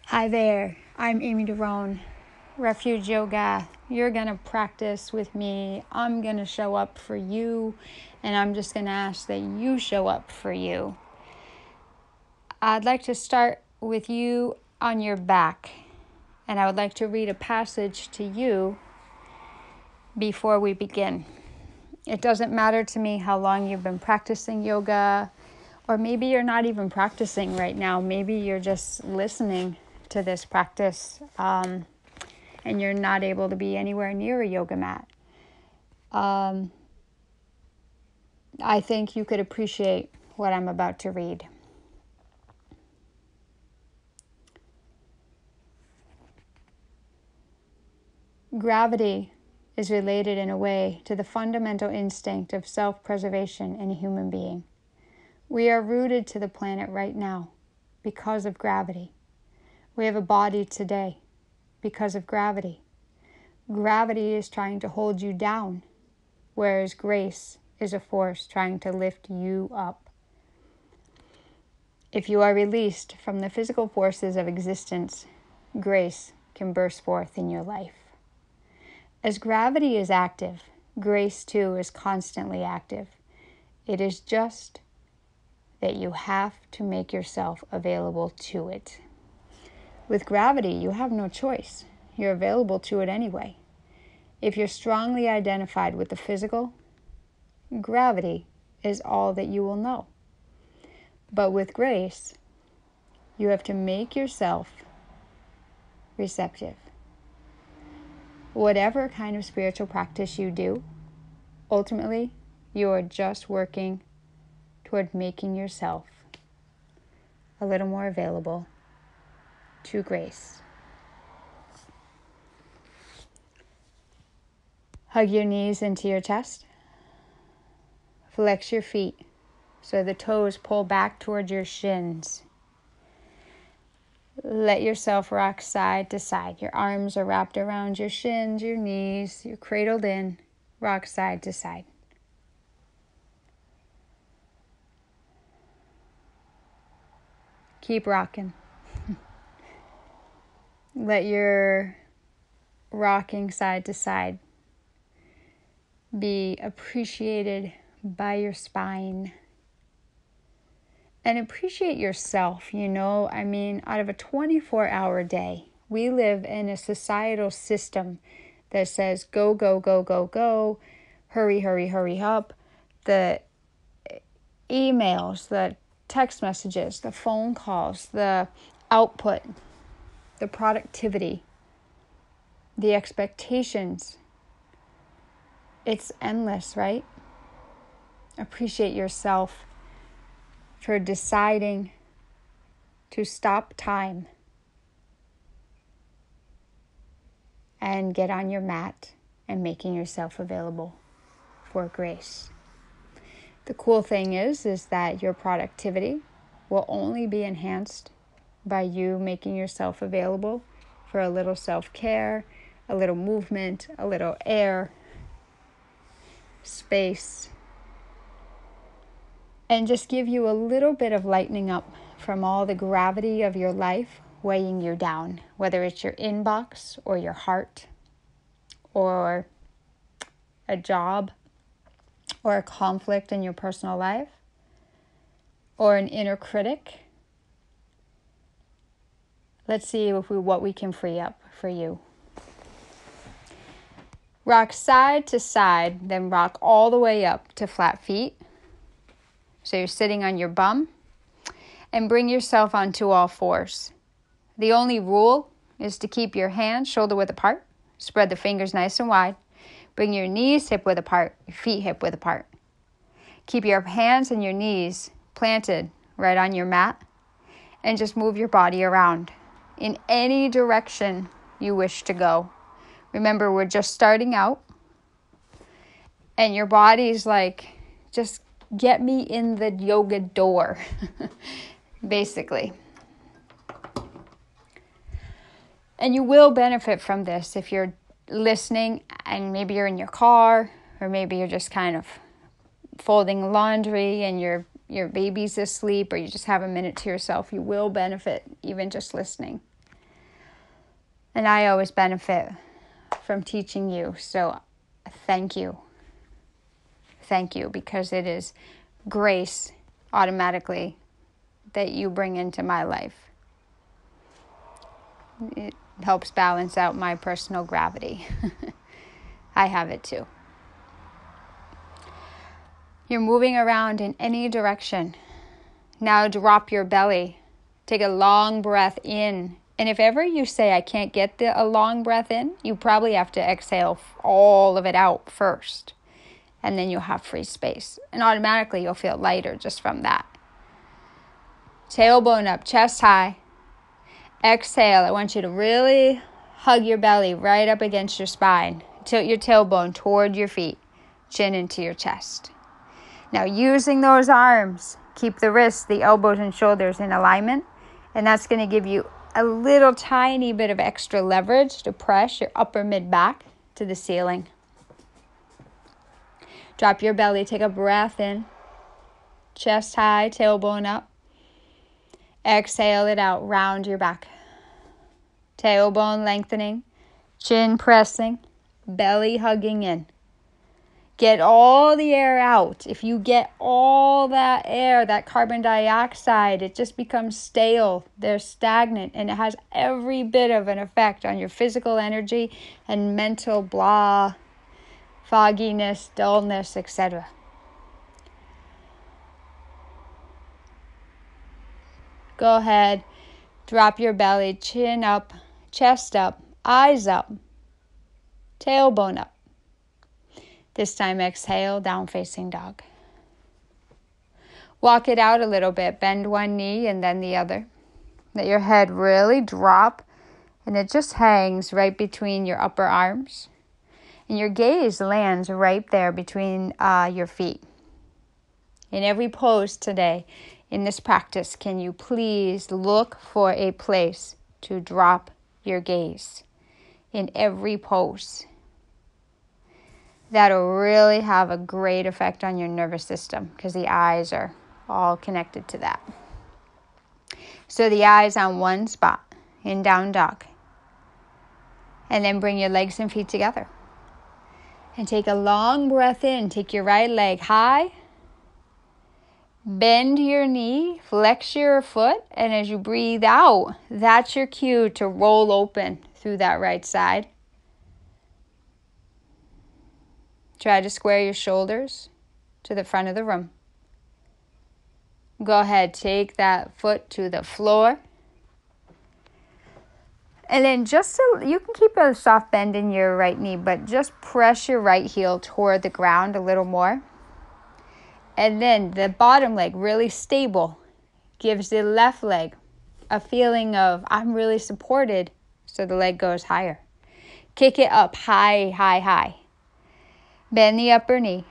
Hi there, I'm Aimee, Refuge Yoga. You're going to practice with me. I'm going to show up for you, and I'm just going to ask that you show up for you. I'd like to start with you on your back, and I would like to read a passage to you before we begin. It doesn't matter to me how long you've been practicing yoga, or maybe you're not even practicing right now. Maybe you're just listening to this practice and you're not able to be anywhere near a yoga mat. I think you could appreciate what I'm about to read. Gravity is related in a way to the fundamental instinct of self-preservation in a human being. We are rooted to the planet right now because of gravity. We have a body today because of gravity. Gravity is trying to hold you down, whereas grace is a force trying to lift you up. If you are released from the physical forces of existence, grace can burst forth in your life. As gravity is active, grace too is constantly active. It is just that you have to make yourself available to it. With gravity, you have no choice. You're available to it anyway. If you're strongly identified with the physical, gravity is all that you will know. But with grace, you have to make yourself receptive. Whatever kind of spiritual practice you do, ultimately, you are just working toward making yourself a little more available to grace. Hug your knees into your chest. Flex your feet so the toes pull back toward your shins. Let yourself rock side to side. Your arms are wrapped around your shins, your knees. You're cradled in. Rock side to side. Keep rocking. Let your rocking side to side be appreciated by your spine. And appreciate yourself, out of a 24-hour day, we live in a societal system that says go, go, go, go, go, hurry, hurry, hurry up. The emails, the text messages, the phone calls, the output, the productivity, the expectations. It's endless, right? Appreciate yourself for deciding to stop time and get on your mat and making yourself available for grace. The cool thing is that your productivity will only be enhanced by you making yourself available for a little self-care, a little movement, a little air, space, and just give you a little bit of lightening up from all the gravity of your life weighing you down, whether it's your inbox or your heart or a job or a conflict in your personal life or an inner critic. Let's see what we can free up for you. Rock side to side, then rock all the way up to flat feet. So you're sitting on your bum, and bring yourself onto all fours. The only rule is to keep your hands shoulder width apart. Spread the fingers nice and wide. Bring your knees hip width apart, your feet hip width apart. Keep your hands and your knees planted right on your mat, and just move your body around in any direction you wish to go. Remember, we're just starting out, and your body's like, just get me in the yoga door, basically. And you will benefit from this if you're listening and maybe you're in your car, or maybe you're just kind of folding laundry and your baby's asleep, or you just have a minute to yourself. You will benefit even just listening. And I always benefit from teaching you. So thank you. Thank you, because it is grace automatically that you bring into my life. It helps balance out my personal gravity. I have it too. You're moving around in any direction. Now drop your belly. Take a long breath in. And if ever you say, I can't get a long breath in, you probably have to exhale all of it out first. And then you'll have free space. And automatically you'll feel lighter just from that. Tailbone up, chest high. Exhale. I want you to really hug your belly right up against your spine. Tilt your tailbone toward your feet. Chin into your chest. Now using those arms, keep the wrists, the elbows and shoulders in alignment. And that's going to give you a little tiny bit of extra leverage to press your upper mid back to the ceiling. Drop your belly, take a breath in. Chest high, tailbone up. Exhale it out, round your back. Tailbone lengthening, chin pressing, belly hugging in. Get all the air out. If you get all that air, that carbon dioxide, it just becomes stale. They're stagnant, and it has every bit of an effect on your physical energy and mental blah, fogginess, dullness, etc. Go ahead, drop your belly, chin up, chest up, eyes up, tailbone up. This time exhale, down facing dog. Walk it out a little bit. Bend one knee and then the other. Let your head really drop, and it just hangs right between your upper arms. And your gaze lands right there between your feet. In every pose today, in this practice, can you please look for a place to drop your gaze in every pose? That'll really have a great effect on your nervous system because the eyes are all connected to that. So the eyes on one spot in down dog. And then bring your legs and feet together. And take a long breath in. Take your right leg high. Bend your knee, flex your foot, and as you breathe out, that's your cue to roll open through that right side. Try to square your shoulders to the front of the room. Go ahead, take that foot to the floor. And then just so you can keep a soft bend in your right knee, but just press your right heel toward the ground a little more. And then the bottom leg really stable gives the left leg a feeling of I'm really supported, so the leg goes higher. Kick it up high, high, high. Bend the upper knee.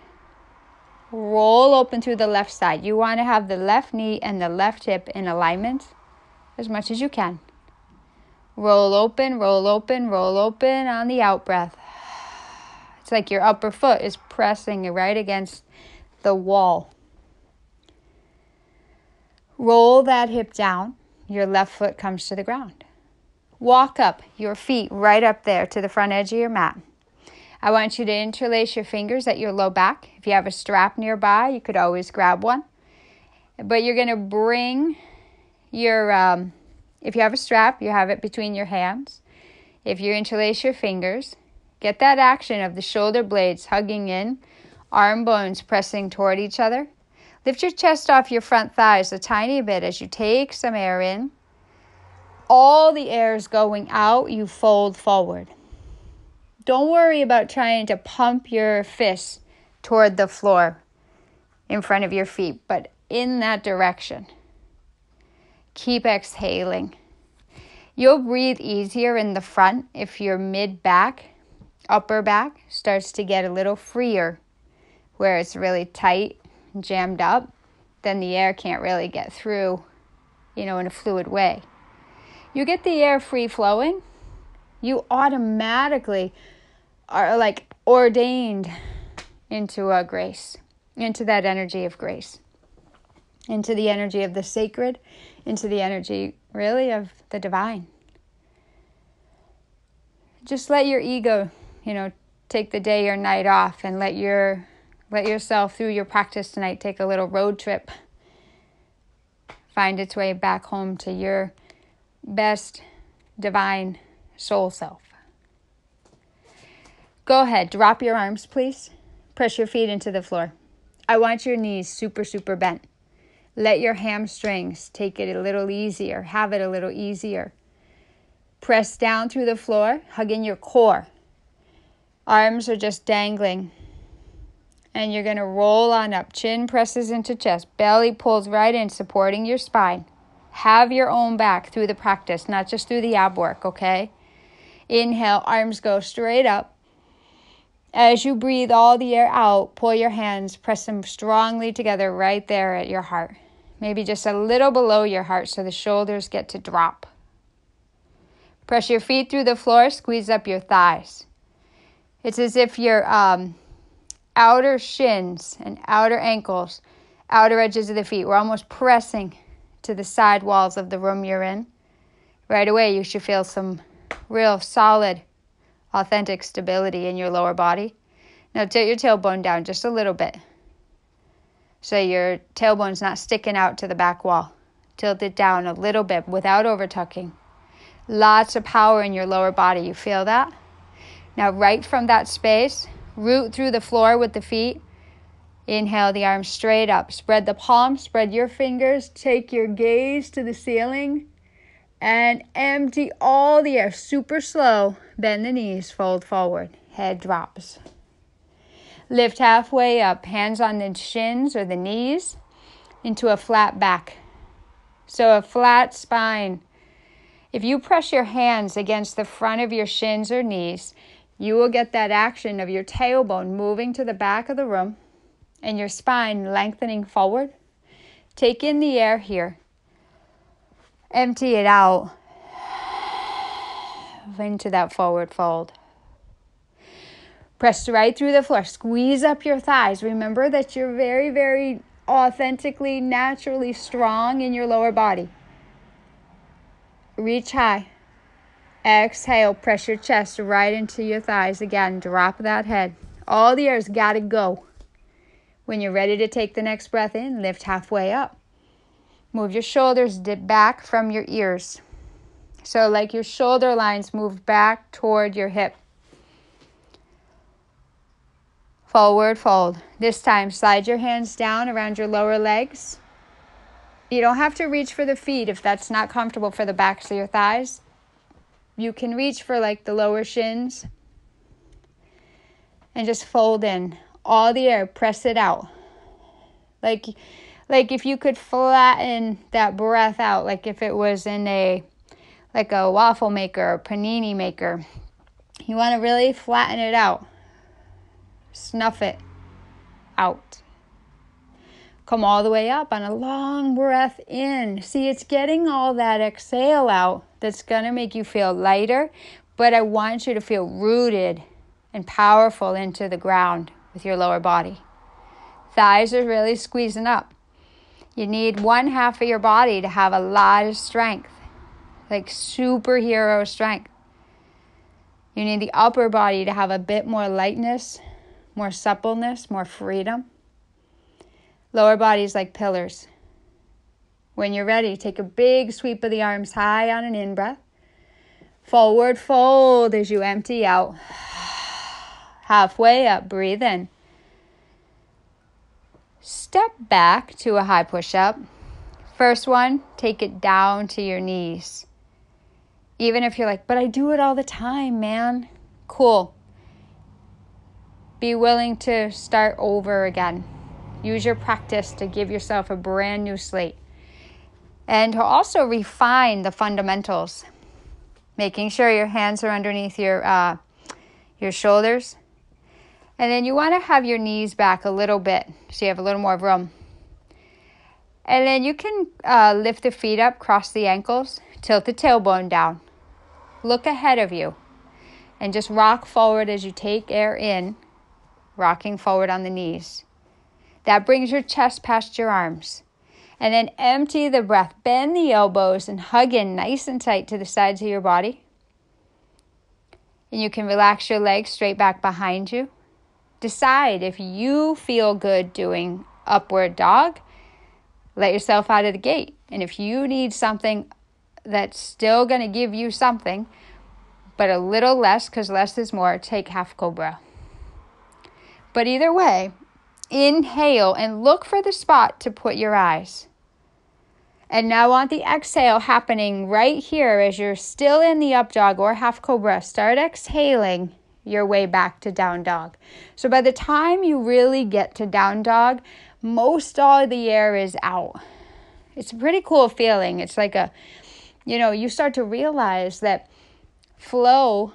Roll open through the left side. You want to have the left knee and the left hip in alignment as much as you can. Roll open, roll open, roll open on the out breath. It's like your upper foot is pressing right against the wall. Roll that hip down. Your left foot comes to the ground. Walk up your feet right up there to the front edge of your mat. I want you to interlace your fingers at your low back. If you have a strap nearby, you could always grab one. But you're going to bring your, if you have a strap, you have it between your hands. If you interlace your fingers, get that action of the shoulder blades hugging in, arm bones pressing toward each other. Lift your chest off your front thighs a tiny bit as you take some air in. All the air is going out, you fold forward. Don't worry about trying to pump your fists toward the floor in front of your feet, but in that direction. Keep exhaling. You'll breathe easier in the front if your mid-back, upper back starts to get a little freer, where it's really tight and jammed up. Then the air can't really get through, in a fluid way. You get the air free flowing, you automatically are like ordained into a grace, into that energy of grace, into the energy of the sacred, into the energy really of the divine. just let your ego, take the day or night off, and let yourself through your practice tonight take a little road trip. Find its way back home to your best divine soul self. Go ahead, drop your arms, please. Press your feet into the floor. I want your knees super, super bent. Let your hamstrings take it a little easier. Have it a little easier. Press down through the floor, hugging your core. Arms are just dangling. And you're going to roll on up. Chin presses into chest. Belly pulls right in, supporting your spine. Have your own back through the practice, not just through the ab work, okay? Inhale, arms go straight up. As you breathe all the air out, pull your hands, press them strongly together right there at your heart. Maybe just a little below your heart so the shoulders get to drop. Press your feet through the floor, squeeze up your thighs. It's as if your outer shins and outer ankles, outer edges of the feet, were almost pressing to the side walls of the room you're in. Right away, you should feel some real solid, authentic stability in your lower body. Now tilt your tailbone down just a little bit, so your tailbone's not sticking out to the back wall. Tilt it down a little bit without over-tucking. Lots of power in your lower body. You feel that? Now right from that space, root through the floor with the feet. Inhale the arms straight up. Spread the palms, spread your fingers. Take your gaze to the ceiling and empty all the air. Super slow. Bend the knees, fold forward. Head drops. Lift halfway up, hands on the shins or the knees into a flat back. So a flat spine. If you press your hands against the front of your shins or knees, you will get that action of your tailbone moving to the back of the room and your spine lengthening forward. Take in the air here. Empty it out into that forward fold. Press right through the floor. Squeeze up your thighs. Remember that you're very, very authentically, naturally strong in your lower body. Reach high. Exhale. Press your chest right into your thighs. Again, drop that head. All the air's got to go. When you're ready to take the next breath in, lift halfway up. Move your shoulders dip back from your ears. So like your shoulder lines move back toward your hip. Forward fold. This time, slide your hands down around your lower legs. You don't have to reach for the feet if that's not comfortable for the backs of your thighs. You can reach for like the lower shins. And just fold in. All the air, press it out. Like if you could flatten that breath out, like if it was in a waffle maker or panini maker. You want to really flatten it out. Snuff it out. Come all the way up on a long breath in. See, it's getting all that exhale out that's going to make you feel lighter, but I want you to feel rooted and powerful into the ground with your lower body. Thighs are really squeezing up. You need one half of your body to have a lot of strength, like superhero strength. You need the upper body to have a bit more lightness, more suppleness, more freedom. Lower body is like pillars. When you're ready, take a big sweep of the arms high on an in-breath. Forward fold as you empty out. Halfway up, breathe in. Step back to a high push-up. First one, take it down to your knees. Even if you're like, but I do it all the time, man. Cool. Be willing to start over again. Use your practice to give yourself a brand new slate. And to also refine the fundamentals. Making sure your hands are underneath your shoulders. And then you want to have your knees back a little bit so you have a little more room. And then you can lift the feet up, cross the ankles, tilt the tailbone down. Look ahead of you and just rock forward as you take air in, rocking forward on the knees. That brings your chest past your arms. And then empty the breath. Bend the elbows and hug in nice and tight to the sides of your body. And you can relax your legs straight back behind you. Decide if you feel good doing upward dog, let yourself out of the gate. And if you need something that's still going to give you something, but a little less, because less is more, take half cobra. But either way, inhale and look for the spot to put your eyes. And now on the exhale happening right here as you're still in the up dog or half cobra, start exhaling your way back to down dog. So by the time you really get to down dog, most all of the air is out. It's a pretty cool feeling. It's like you start to realize that flow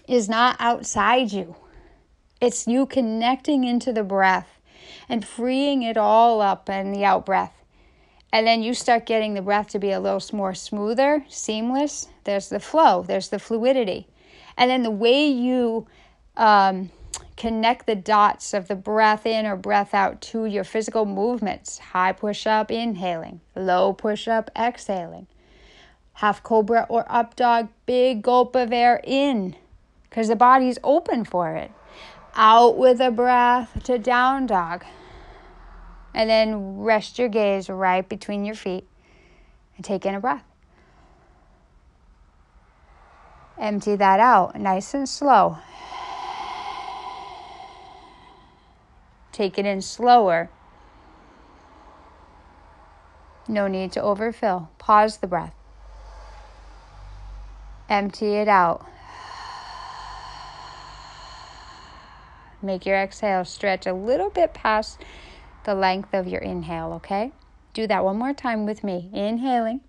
is not outside you. It's you connecting into the breath and freeing it all up in the out breath. And then you start getting the breath to be a little more smoother, seamless. There's the flow. There's the fluidity. And then the way you connect the dots of the breath in or breath out to your physical movements. High push-up, inhaling. Low push-up, exhaling. Half cobra or up dog, big gulp of air in because the body's open for it. Out with a breath to down dog. And then rest your gaze right between your feet and take in a breath. Empty that out nice and slow. Take it in slower. No need to overfill. Pause the breath. Empty it out. Make your exhale stretch a little bit past the length of your inhale, okay? Do that one more time with me. Inhaling.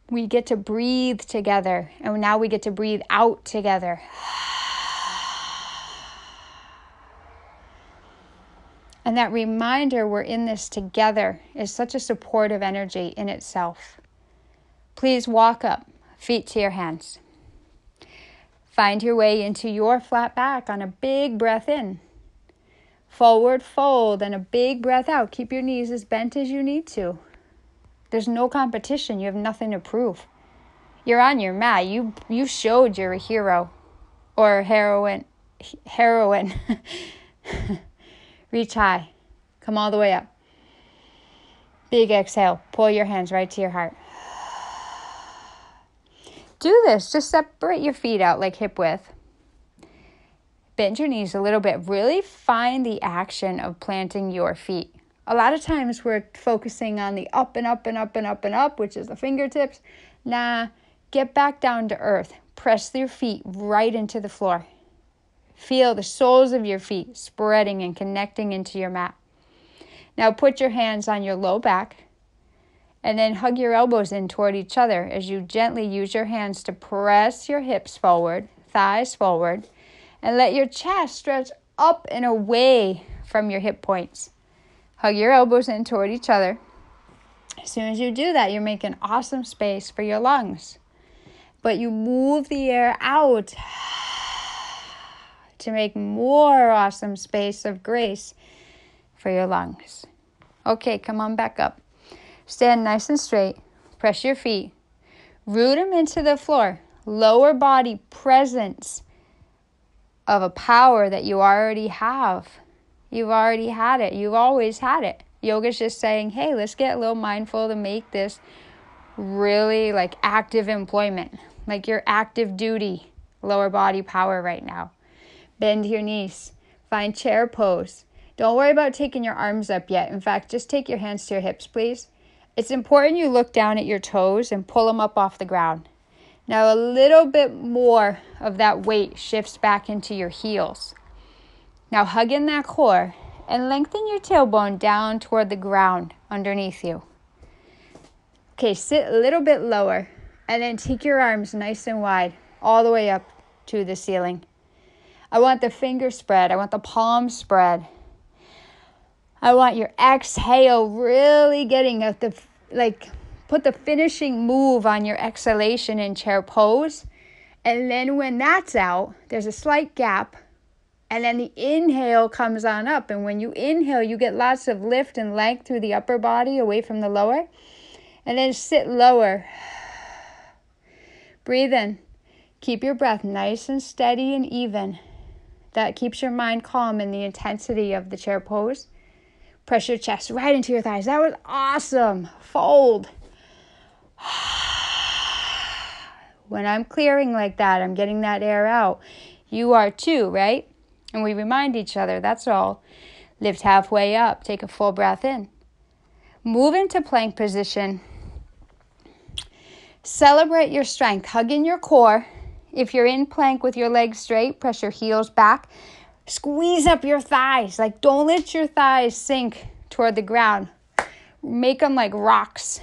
We get to breathe together, and now we get to breathe out together. And that reminder we're in this together is such a supportive energy in itself. Please walk up, feet to your hands. Find your way into your flat back on a big breath in. Forward fold and a big breath out. Keep your knees as bent as you need to. There's no competition. You have nothing to prove. You're on your mat. You showed you're a hero or a heroine. Reach high. Come all the way up. Big exhale. Pull your hands right to your heart. Do this. Just separate your feet out like hip width. Bend your knees a little bit. Really find the action of planting your feet. A lot of times we're focusing on the up and up and up and up and up, which is the fingertips. Nah, get back down to earth. Press your feet right into the floor. Feel the soles of your feet spreading and connecting into your mat. Now put your hands on your low back and then hug your elbows in toward each other as you gently use your hands to press your hips forward, thighs forward, and let your chest stretch up and away from your hip points. Hug your elbows in toward each other. As soon as you do that, you're making awesome space for your lungs. But you move the air out to make more awesome space of grace for your lungs. Okay, come on back up. Stand nice and straight. Press your feet. Root them into the floor. Lower body presence of a power that you already have. You've already had it. You've always had it. Yoga's just saying, hey, let's get a little mindful to make this really like active employment, like your active duty, lower body power right now. Bend your knees. Find chair pose. Don't worry about taking your arms up yet. In fact, just take your hands to your hips, please. It's important you look down at your toes and pull them up off the ground. Now a little bit more of that weight shifts back into your heels. Now hug in that core and lengthen your tailbone down toward the ground underneath you. Okay, sit a little bit lower and then take your arms nice and wide all the way up to the ceiling. I want the fingers spread. I want the palms spread. I want your exhale really getting at the, put the finishing move on your exhalation in chair pose. And then when that's out, there's a slight gap. And then the inhale comes on up. And when you inhale, you get lots of lift and length through the upper body away from the lower. And then sit lower. Breathe in. Keep your breath nice and steady and even. That keeps your mind calm in the intensity of the chair pose. Press your chest right into your thighs. That was awesome. Fold. When I'm clearing like that, I'm getting that air out. You are too, right? And we remind each other, that's all. Lift halfway up. Take a full breath in. Move into plank position. Celebrate your strength. Hug in your core. If you're in plank with your legs straight, press your heels back. Squeeze up your thighs. Like, don't let your thighs sink toward the ground. Make them like rocks.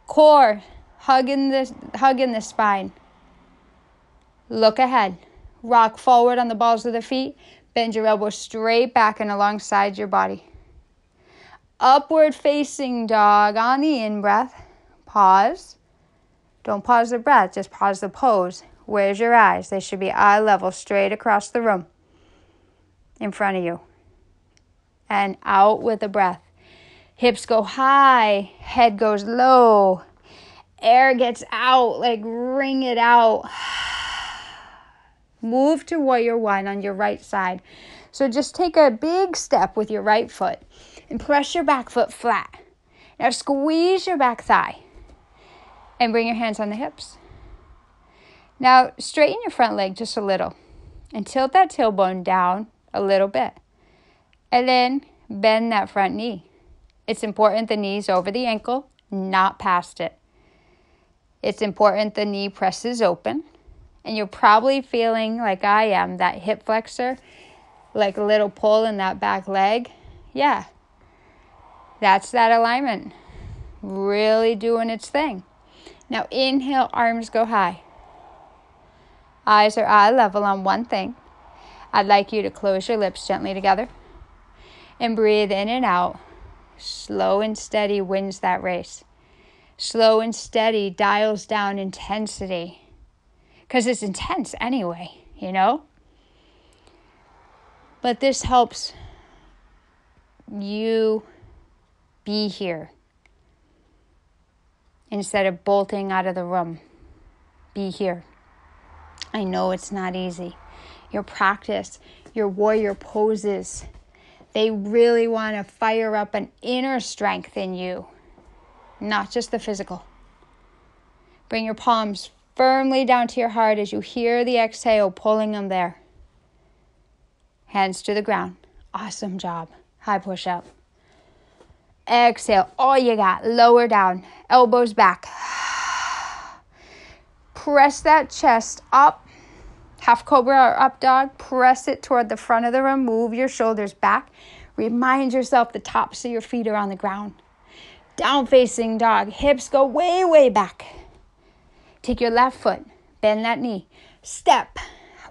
Core, hug in the spine. Look ahead. Rock forward on the balls of the feet. Bend your elbows straight back and alongside your body. Upward facing dog on the in-breath. Pause. Don't pause the breath, just pause the pose. Where's your eyes? They should be eye level, straight across the room, in front of you. And out with a breath. Hips go high, head goes low. Air gets out, like wring it out. Move to warrior one on your right side. So just take a big step with your right foot and press your back foot flat. Now squeeze your back thigh and bring your hands on the hips. Now straighten your front leg just a little and tilt that tailbone down a little bit. And then bend that front knee. It's important the knee's over the ankle, not past it. It's important the knee presses open. And you're probably feeling like I am, that hip flexor, like a little pull in that back leg. Yeah, that's that alignment, really doing its thing. Now inhale, arms go high. Eyes are eye level on one thing. I'd like you to close your lips gently together and breathe in and out. Slow and steady wins that race. Slow and steady dials down intensity. Because it's intense anyway, you know? But this helps you be here instead of bolting out of the room. Be here. I know it's not easy. Your practice, your warrior poses, they really want to fire up an inner strength in you, not just the physical. Bring your palms firmly down to your heart as you hear the exhale pulling them there. Hands to the ground. Awesome job. High push up. Exhale. All you got. Lower down. Elbows back. Press that chest up. Half cobra or up dog. Press it toward the front of the room. Move your shoulders back. Remind yourself the tops of your feet are on the ground. Down facing dog. Hips go way, way back. Take your left foot, bend that knee, step,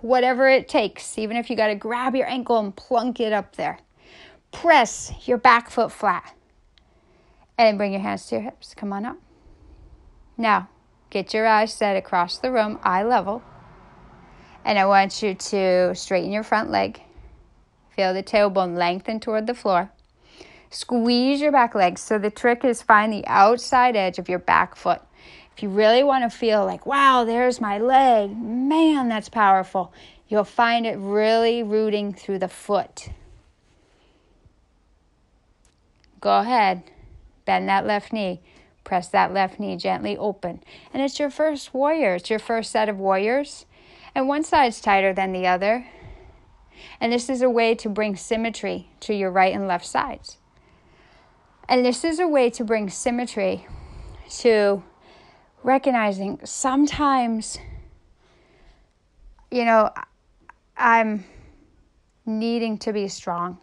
whatever it takes, even if you got to grab your ankle and plunk it up there. Press your back foot flat. And bring your hands to your hips. Come on up. Now, get your eyes set across the room, eye level. And I want you to straighten your front leg. Feel the tailbone lengthen toward the floor. Squeeze your back leg. So the trick is find the outside edge of your back foot. If you really want to feel like, wow, there's my leg, man, that's powerful, you'll find it really rooting through the foot. Go ahead, bend that left knee, press that left knee gently open. And it's your first warrior, it's your first set of warriors. And one side's tighter than the other. And this is a way to bring symmetry to your right and left sides. And this is a way to bring symmetry to recognizing sometimes, you know, I'm needing to be strong.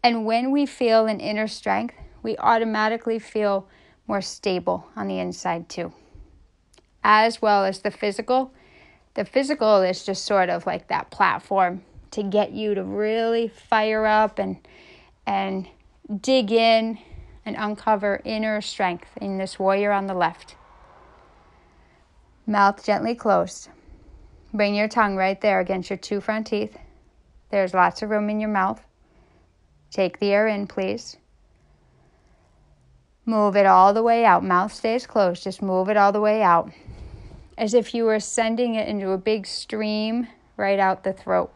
And when we feel an inner strength, we automatically feel more stable on the inside too. As well as the physical. The physical is just sort of like that platform to get you to really fire up and dig in and uncover inner strength in this warrior on the left. Mouth gently closed. Bring your tongue right there against your two front teeth. There's lots of room in your mouth. Take the air in, please. Move it all the way out. Mouth stays closed. Just move it all the way out. as if you were sending it into a big stream right out the throat.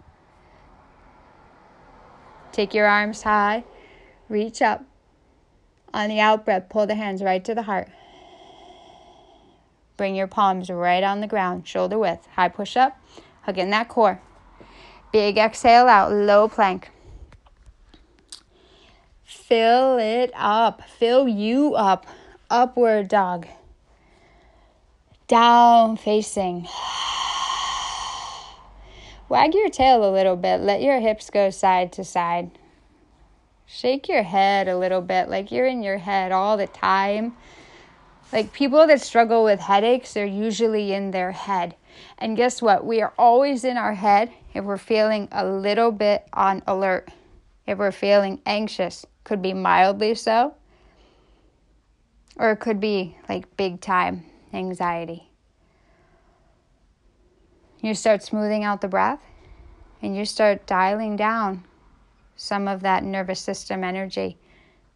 Take your arms high, reach up. On the out breath, pull the hands right to the heart. Bring your palms right on the ground, shoulder width. High push up, hug in that core. Big exhale out, low plank. Fill it up, fill you up. Upward dog. Down facing. Wag your tail a little bit. Let your hips go side to side. Shake your head a little bit, like you're in your head all the time. Like people that struggle with headaches, they're usually in their head. And guess what? We are always in our head if we're feeling a little bit on alert. If we're feeling anxious, could be mildly so. Or it could be like big time anxiety. You start smoothing out the breath and you start dialing down some of that nervous system energy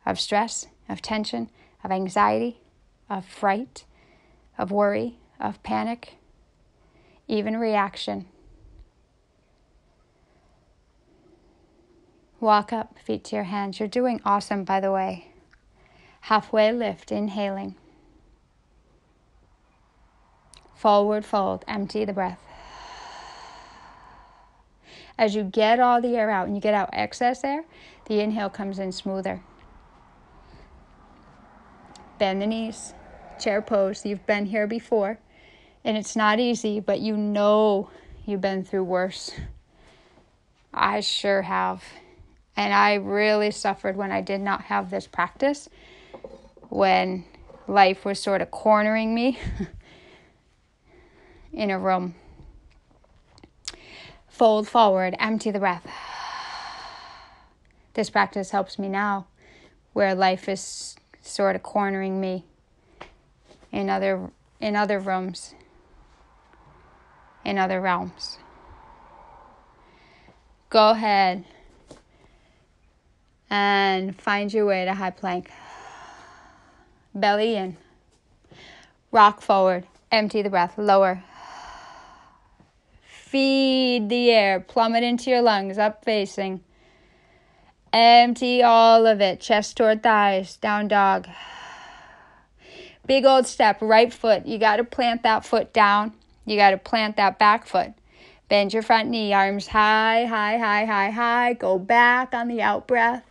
of stress, of tension, of anxiety, of fright, of worry, of panic, even reaction. Walk up, feet to your hands. You're doing awesome, by the way. Halfway lift, inhaling. Forward fold, empty the breath. As you get all the air out and you get out excess air, the inhale comes in smoother. Bend the knees, chair pose. You've been here before, and it's not easy, but you know you've been through worse. I sure have. And I really suffered when I did not have this practice, when life was sort of cornering me in a room. Fold forward, empty the breath. This practice helps me now, where life is sort of cornering me in other rooms, in other realms. Go ahead and find your way to high plank. Belly in. Rock forward, empty the breath, lower. Feed the air, plummet into your lungs, up facing. Empty all of it, chest toward thighs, down dog. Big old step, right foot. You got to plant that foot down. You got to plant that back foot. Bend your front knee, arms high, high, high, high, high. Go back on the out breath.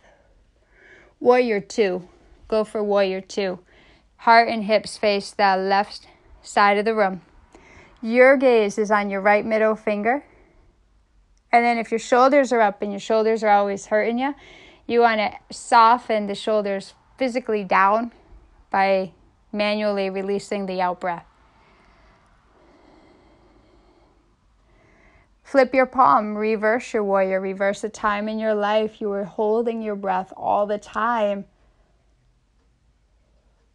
Warrior two. Go for warrior two. Heart and hips face the left side of the room. Your gaze is on your right middle finger. And then if your shoulders are up and your shoulders are always hurting you, you want to soften the shoulders physically down by manually releasing the out breath. Flip your palm, reverse your warrior, reverse a time in your life you were holding your breath all the time.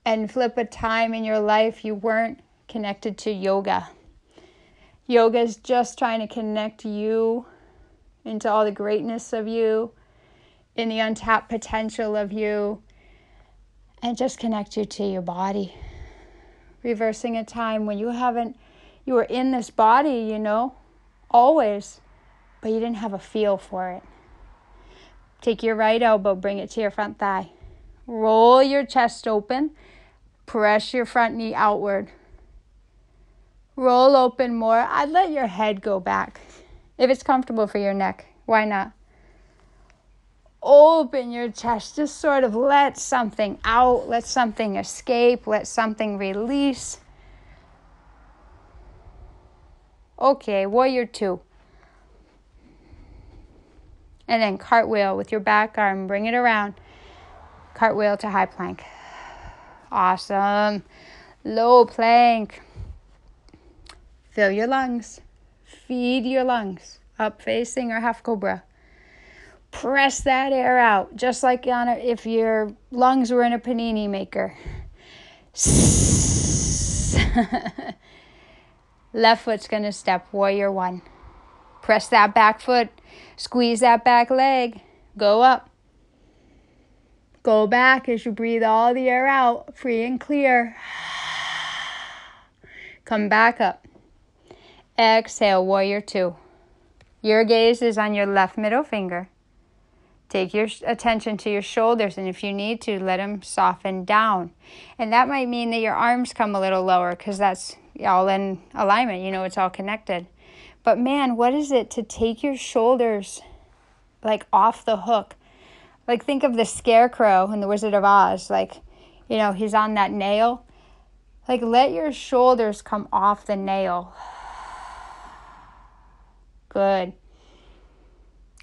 And flip a time in your life you weren't connected to yoga. Yoga is just trying to connect you into all the greatness of you, in the untapped potential of you, and just connect you to your body. Reversing a time when you were in this body, always, but you didn't have a feel for it. Take your right elbow, bring it to your front thigh. Roll your chest open, press your front knee outward. Roll open more. I'd let your head go back. If it's comfortable for your neck, why not? Open your chest. Just sort of let something out. Let something escape. Let something release. Okay, warrior two. And then cartwheel with your back arm. Bring it around. Cartwheel to high plank. Awesome. Low plank. Fill your lungs. Feed your lungs. Up facing or half cobra. Press that air out, just like if your lungs were in a panini maker. Left foot's going to step, warrior one. Press that back foot. Squeeze that back leg. Go up. Go back as you breathe all the air out, free and clear. Come back up. Exhale, warrior two. Your gaze is on your left middle finger. Take your attention to your shoulders, and if you need to, let them soften down. And that might mean that your arms come a little lower because that's all in alignment. You know, it's all connected. But man, what is it to take your shoulders like off the hook? Like think of the scarecrow in The Wizard of Oz. Like, you know, he's on that nail. Like let your shoulders come off the nail. Good.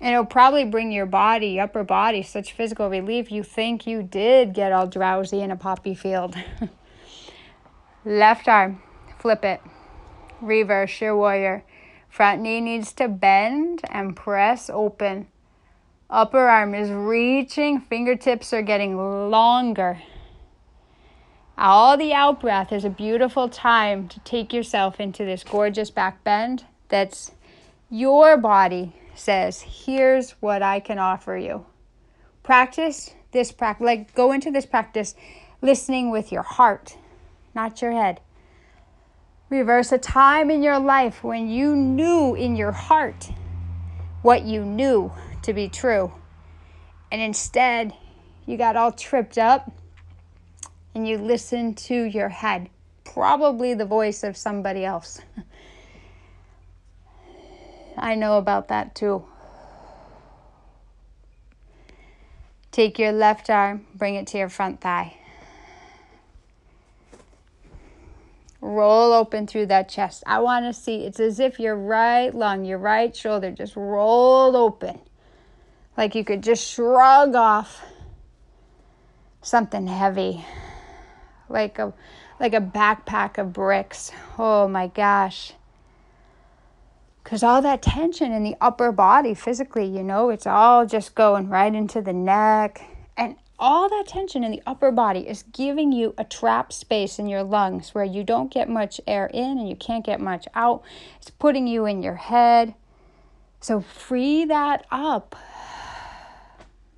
And it'll probably bring your body, upper body, such physical relief. You think you did get all drowsy in a poppy field. Left arm, flip it. Reverse your warrior. Front knee needs to bend and press open. Upper arm is reaching. Fingertips are getting longer. All the out breath is a beautiful time to take yourself into this gorgeous back bend. That's your body says, here's what I can offer you. Practice this practice. Like go into this practice listening with your heart, not your head. Reverse a time in your life when you knew in your heart what you knew to be true. And instead, you got all tripped up and you listened to your head, probably the voice of somebody else. I know about that too. Take your left arm, bring it to your front thigh. Roll open through that chest. I want to see, it's as if your right lung, your right shoulder just rolled open. Like you could just shrug off something heavy. Like a backpack of bricks. Oh my gosh. Because all that tension in the upper body physically, you know, it's all just going right into the neck. And all that tension in the upper body is giving you a trapped space in your lungs where you don't get much air in and you can't get much out. It's putting you in your head. So free that up.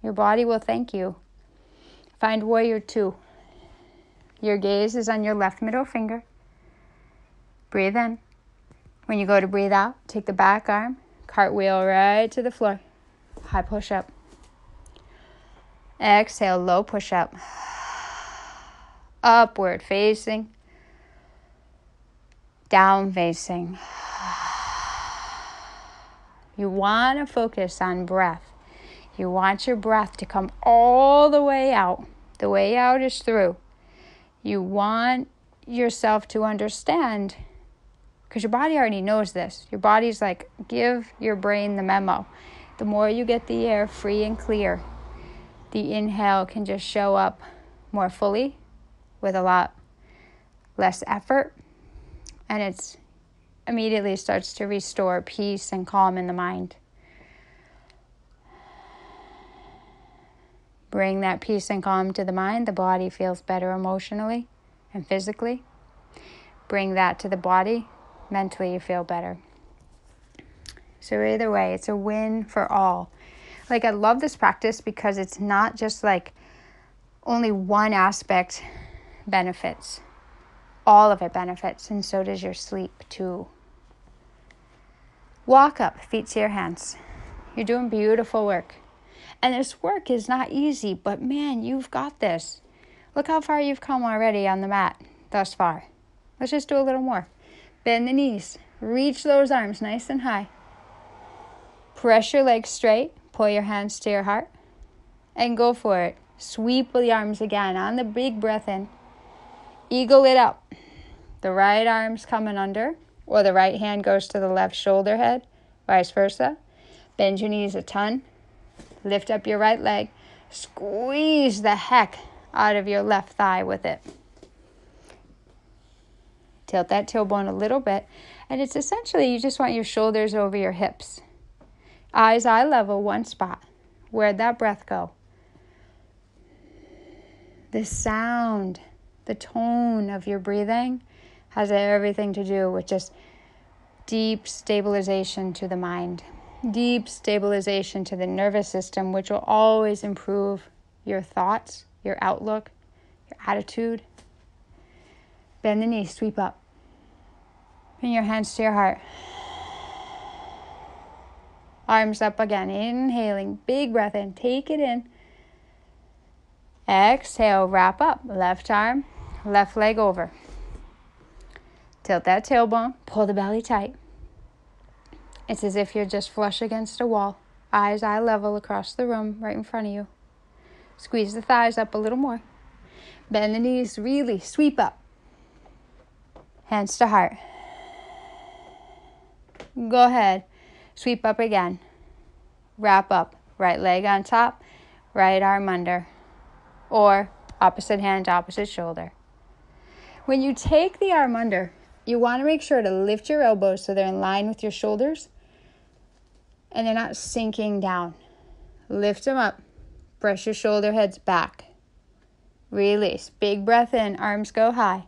Your body will thank you. Find warrior two. Your gaze is on your left middle finger. Breathe in. When you go to breathe out, take the back arm, cartwheel right to the floor. High push-up. Exhale, low push-up. Upward facing. Down facing. You want to focus on breath. You want your breath to come all the way out. The way out is through. You want yourself to understand, because your body already knows this. Your body's like, give your brain the memo. The more you get the air free and clear, the inhale can just show up more fully with a lot less effort. And it's immediately starts to restore peace and calm in the mind. Bring that peace and calm to the mind. The body feels better emotionally and physically. Bring that to the body. Mentally, you feel better. So either way, it's a win for all. Like, I love this practice because it's not just like only one aspect benefits. All of it benefits, and so does your sleep too. Walk up, feet to your hands. You're doing beautiful work. And this work is not easy, but man, you've got this. Look how far you've come already on the mat thus far. Let's just do a little more. Bend the knees. Reach those arms nice and high. Press your legs straight. Pull your hands to your heart. And go for it. Sweep the arms again on the big breath in. Eagle it up. The right arm's coming under, or the right hand goes to the left shoulder head, vice versa. Bend your knees a ton. Lift up your right leg. Squeeze the heck out of your left thigh with it. Tilt that tailbone a little bit. And it's essentially, you just want your shoulders over your hips. Eyes eye level, one spot. Where'd that breath go? The sound, the tone of your breathing has everything to do with just deep stabilization to the mind. Deep stabilization to the nervous system, which will always improve your thoughts, your outlook, your attitude. Bend the knees, sweep up. Bring your hands to your heart. Arms up again. Inhaling. Big breath in. Take it in. Exhale. Wrap up. Left arm, left leg over. Tilt that tailbone. Pull the belly tight. It's as if you're just flush against a wall. Eyes eye level across the room right in front of you. Squeeze the thighs up a little more. Bend the knees. Really sweep up. Hands to heart. Go ahead. Sweep up again. Wrap up. Right leg on top. Right arm under. Or opposite hand, opposite shoulder. When you take the arm under, you want to make sure to lift your elbows so they're in line with your shoulders and they're not sinking down. Lift them up. Press your shoulder heads back. Release. Big breath in. Arms go high.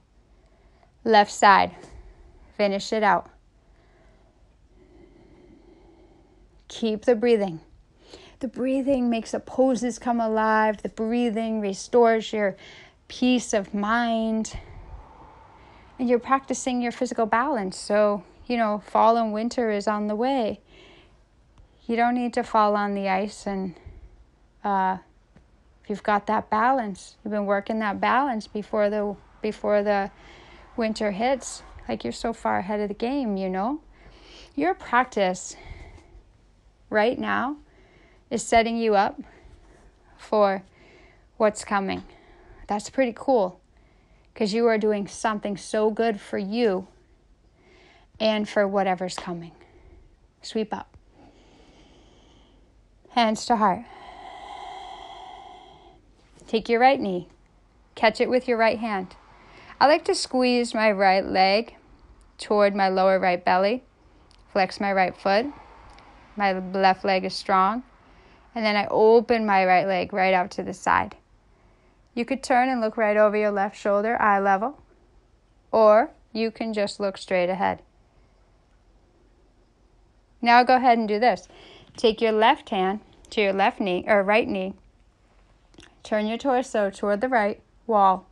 Left side. Finish it out. Keep the breathing. The breathing makes the poses come alive. The breathing restores your peace of mind. And you're practicing your physical balance. So, fall and winter is on the way. You don't need to fall on the ice. And if you've got that balance, you've been working that balance before the winter hits, like you're so far ahead of the game, Your practice right now is setting you up for what's coming. That's pretty cool because you are doing something so good for you and for whatever's coming. Sweep up. Hands to heart. Take your right knee. Catch it with your right hand. I like to squeeze my right leg toward my lower right belly. Flex my right foot. My left leg is strong. And then I open my right leg right out to the side. You could turn and look right over your left shoulder, eye level. Or you can just look straight ahead. Now go ahead and do this. Take your left hand to your left knee, or right knee. Turn your torso toward the right wall.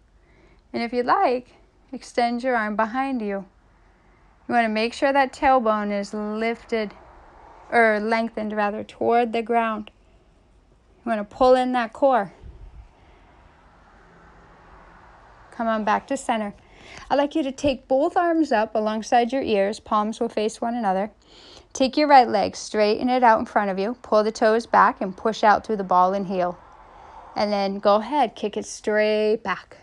And if you'd like, extend your arm behind you. You want to make sure that tailbone is lengthened toward the ground. You want to pull in that core. Come on back to center. I'd like you to take both arms up alongside your ears. Palms will face one another. Take your right leg, straighten it out in front of you. Pull the toes back and push out through the ball and heel. And then go ahead, kick it straight back.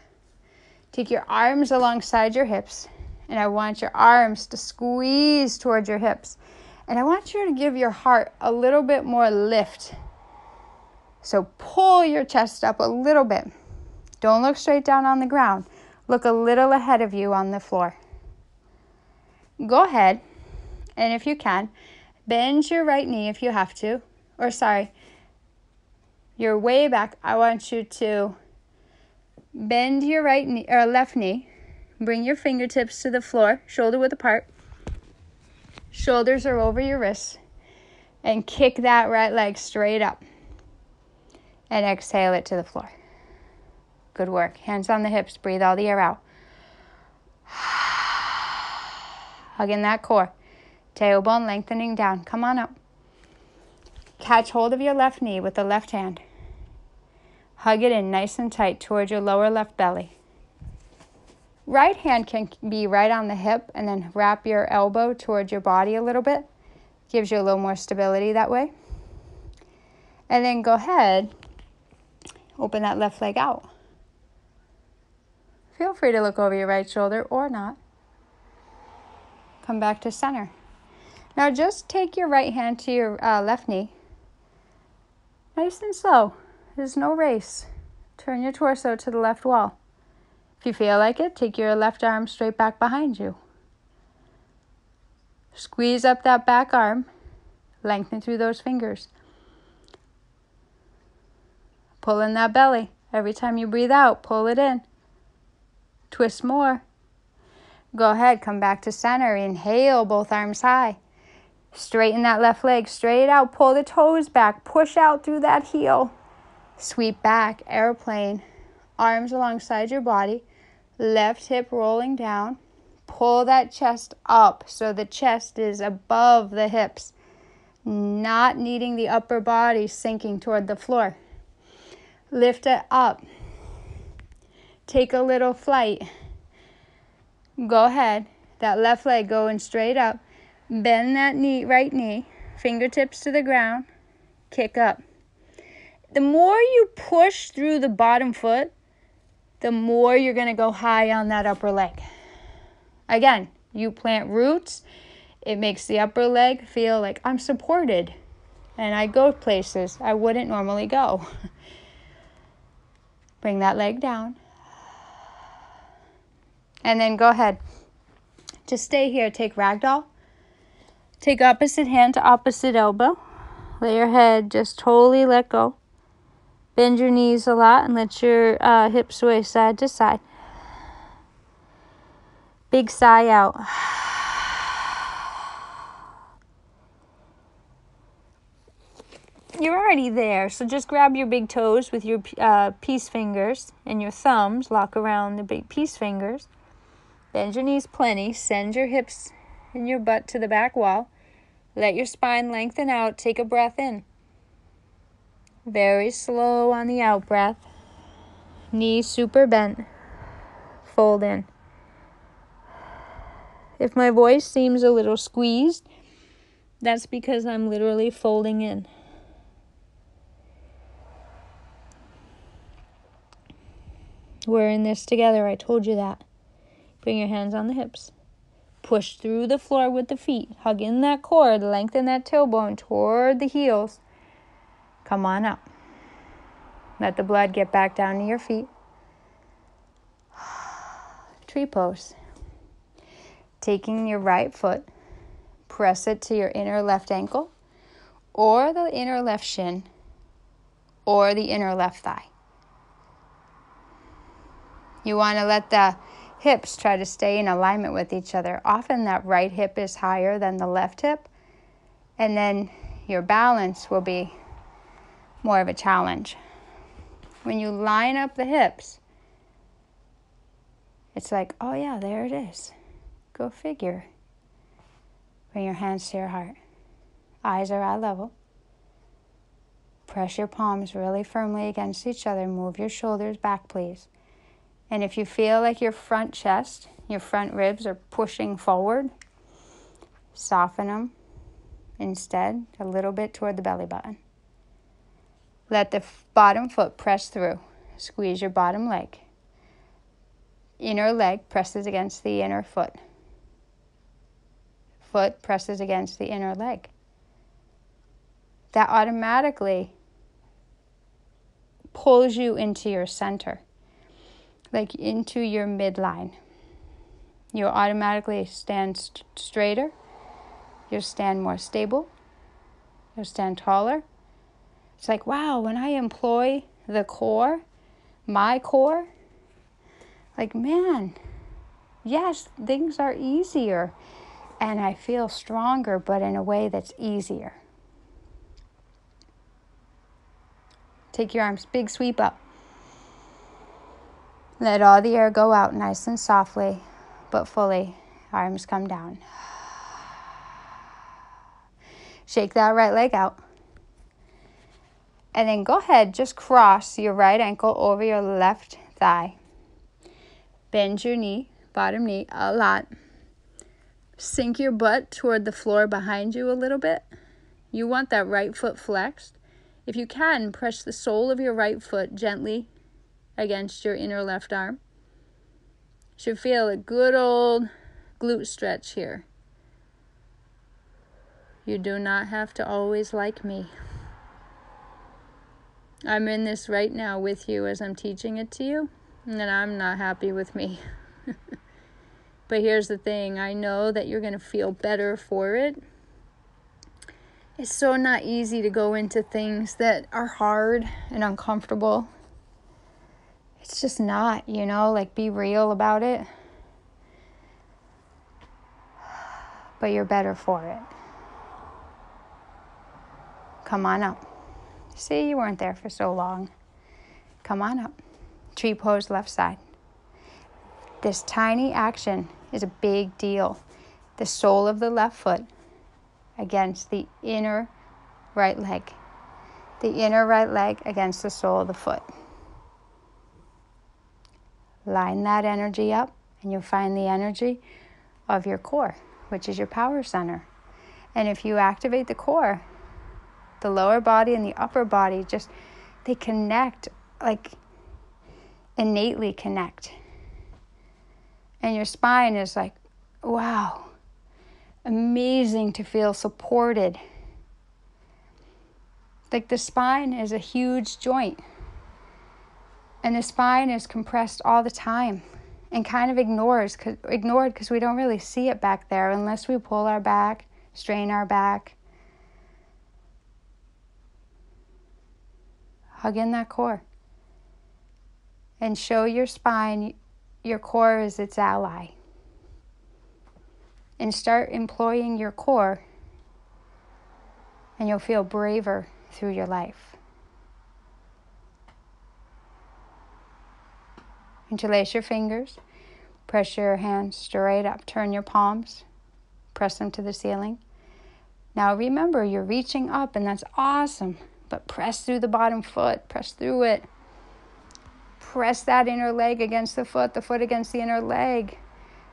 Take your arms alongside your hips. And I want your arms to squeeze towards your hips. And I want you to give your heart a little bit more lift. So pull your chest up a little bit. Don't look straight down on the ground. Look a little ahead of you on the floor. Go ahead, and if you can, bend your right knee if you have to. You're way back. I want you to bend your right knee or left knee. Bring your fingertips to the floor, shoulder width apart. Shoulders are over your wrists. And kick that right leg straight up. And exhale it to the floor. Good work. Hands on the hips. Breathe all the air out. Hugging that core. Tailbone lengthening down. Come on up. Catch hold of your left knee with the left hand. Hug it in nice and tight towards your lower left belly. Right hand can be right on the hip and then wrap your elbow towards your body a little bit. Gives you a little more stability that way. And then go ahead. Open that left leg out. Feel free to look over your right shoulder or not. Come back to center. Now just take your right hand to your left knee. Nice and slow. There's no race. Turn your torso to the left wall. If you feel like it, take your left arm straight back behind you. Squeeze up that back arm. Lengthen through those fingers. Pull in that belly. Every time you breathe out, pull it in. Twist more. Go ahead, come back to center. Inhale, both arms high. Straighten that left leg straight out. Pull the toes back. Push out through that heel. Sweep back, airplane. Arms alongside your body. Left hip rolling down. Pull that chest up so the chest is above the hips, not needing the upper body sinking toward the floor. Lift it up. Take a little flight. Go ahead. That left leg going straight up. Bend that right knee. Fingertips to the ground. Kick up. The more you push through the bottom foot, the more you're going to go high on that upper leg. Again, you plant roots. It makes the upper leg feel like I'm supported. And I go places I wouldn't normally go. Bring that leg down. And then go ahead. Just stay here. Take ragdoll. Take opposite hand to opposite elbow. Let your head just totally let go. Bend your knees a lot and let your hips sway side to side. Big sigh out. You're already there, so just grab your big toes with your peace fingers and your thumbs. Lock around the big peace fingers. Bend your knees plenty. Send your hips and your butt to the back wall. Let your spine lengthen out. Take a breath in. Very slow on the out breath. Knees super bent. Fold in. If my voice seems a little squeezed, that's because I'm literally folding in. We're in this together. I told you that. Bring your hands on the hips. Push through the floor with the feet. Hug in that core. Lengthen that tailbone toward the heels. Come on up. Let the blood get back down to your feet. Tree pose. Taking your right foot, press it to your inner left ankle, or the inner left shin, or the inner left thigh. You want to let the hips try to stay in alignment with each other. Often that right hip is higher than the left hip, and then your balance will be more of a challenge. When you line up the hips, it's like, oh yeah, there it is. Go figure. Bring your hands to your heart. Eyes are eye level. Press your palms really firmly against each other. Move your shoulders back, please. And if you feel like your front chest, your front ribs are pushing forward, soften them instead a little bit toward the belly button. Let the bottom foot press through. Squeeze your bottom leg. Inner leg presses against the inner foot. Foot presses against the inner leg. That automatically pulls you into your center, like into your midline. You'll automatically stand straighter. You'll stand more stable. You'll stand taller. It's like, wow, when I employ the core, my core, like, man, yes, things are easier. And I feel stronger, but in a way that's easier. Take your arms, big sweep up. Let all the air go out nice and softly, but fully. Arms come down. Shake that right leg out. And then go ahead, just cross your right ankle over your left thigh. Bend your knee, bottom knee, a lot. Sink your butt toward the floor behind you a little bit. You want that right foot flexed. If you can, press the sole of your right foot gently against your inner left arm. Should feel a good old glute stretch here. You do not have to always like me. I'm in this right now with you as I'm teaching it to you, and I'm not happy with me. But here's the thing, I know that you're going to feel better for it. It's so not easy to go into things that are hard and uncomfortable. It's just not, like be real about it. But you're better for it. Come on up. See, you weren't there for so long. Come on up. Tree pose left side. This tiny action is a big deal. The sole of the left foot against the inner right leg. The inner right leg against the sole of the foot. Line that energy up, and you'll find the energy of your core, which is your power center. And if you activate the core, the lower body and the upper body they connect, like innately connect. And your spine is like, wow, amazing to feel supported. Like the spine is a huge joint. And the spine is compressed all the time and kind of ignored because we don't really see it back there unless we pull our back, strain our back. Hug in that core. And show your spine, your core is its ally. And start employing your core, and you'll feel braver through your life. Interlace your fingers, press your hands straight up, turn your palms, press them to the ceiling. Now remember, you're reaching up, and that's awesome, but press through the bottom foot, press through it. Press that inner leg against the foot against the inner leg.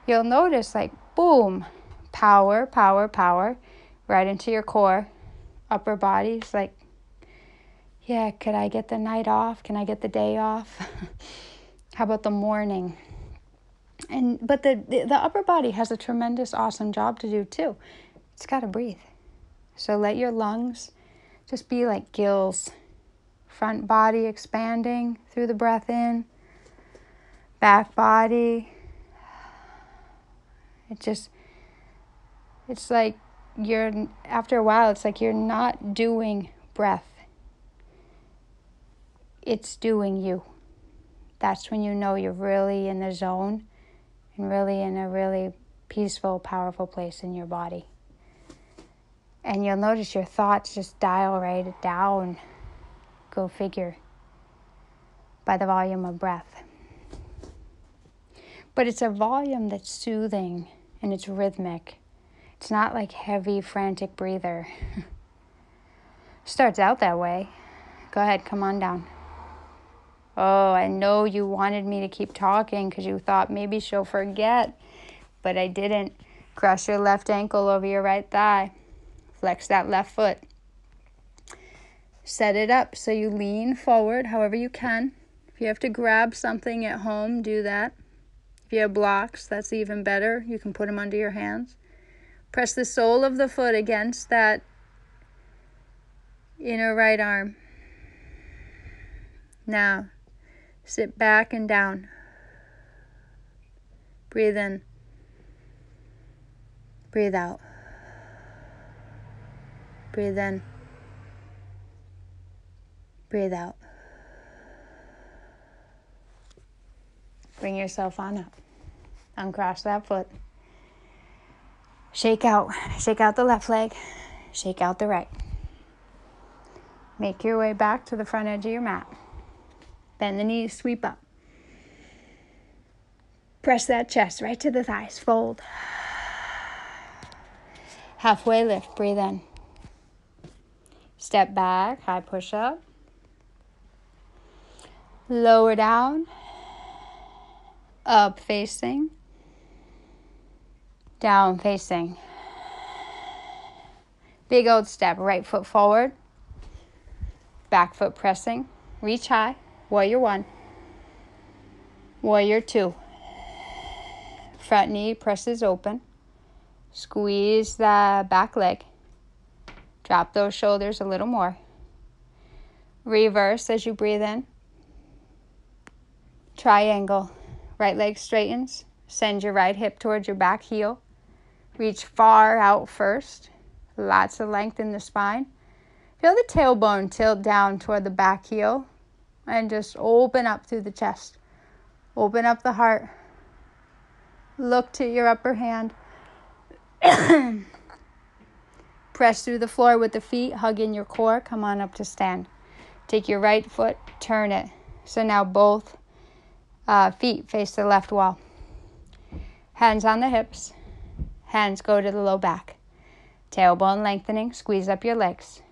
You'll notice like, boom, power, power, power, right into your core. Upper body's like, yeah, could I get the night off? Can I get the day off? How about the morning? But the upper body has a tremendous, awesome job to do too. It's got to breathe. So let your lungs just be like gills. Front body expanding through the breath in. Back body. It's like after a while, it's like you're not doing breath. It's doing you. That's when you know you're really in the zone and really in a really peaceful, powerful place in your body. And you'll notice your thoughts just dial right down. Go figure. By the volume of breath. But it's a volume that's soothing and it's rhythmic. It's not like heavy, frantic breather. Starts out that way. Go ahead, come on down. Oh, I know you wanted me to keep talking because you thought maybe she'll forget, but I didn't. Cross your left ankle over your right thigh. Flex that left foot. Set it up so you lean forward however you can. If you have to grab something at home, do that. If you have blocks, that's even better. You can put them under your hands. Press the sole of the foot against that inner right arm. Now, sit back and down. Breathe in. Breathe out. Breathe in. Breathe out. Bring yourself on up. Uncross that foot. Shake out. Shake out the left leg. Shake out the right. Make your way back to the front edge of your mat. Bend the knees, sweep up. Press that chest right to the thighs. Fold. Halfway lift. Breathe in. Step back. High push up. Lower down. Up facing. Down facing. Big old step. Right foot forward. Back foot pressing. Reach high. Warrior 1. Warrior 2. Front knee presses open. Squeeze the back leg. Drop those shoulders a little more. Reverse as you breathe in. Triangle. Right leg straightens. Send your right hip towards your back heel. Reach far out first. Lots of length in the spine. Feel the tailbone tilt down toward the back heel. And just open up through the chest. Open up the heart. Look to your upper hand. Press through the floor with the feet. Hug in your core. Come on up to stand. Take your right foot. Turn it. So now both feet face the left wall. Hands on the hips. Hands go to the low back. Tailbone lengthening. Squeeze up your legs.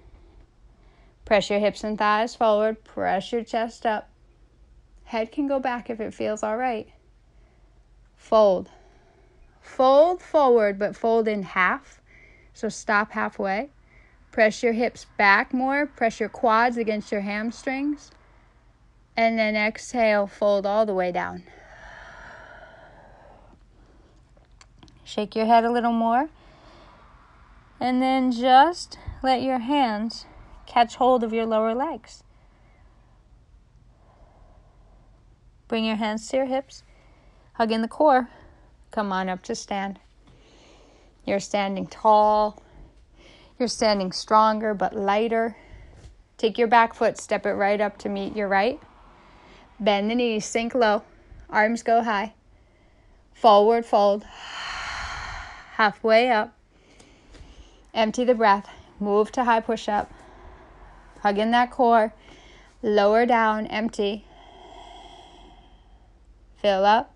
Press your hips and thighs forward. Press your chest up. Head can go back if it feels all right. Fold. Fold forward, but fold in half. So stop halfway. Press your hips back more. Press your quads against your hamstrings. And then exhale, fold all the way down. Shake your head a little more. And then just let your hands catch hold of your lower legs. Bring your hands to your hips. Hug in the core. Come on up to stand. You're standing tall. You're standing stronger but lighter. Take your back foot, step it right up to meet your right. Bend the knees, sink low. Arms go high. Forward fold. Halfway up. Empty the breath. Move to high push-up. Hug in that core. Lower down, empty. Fill up.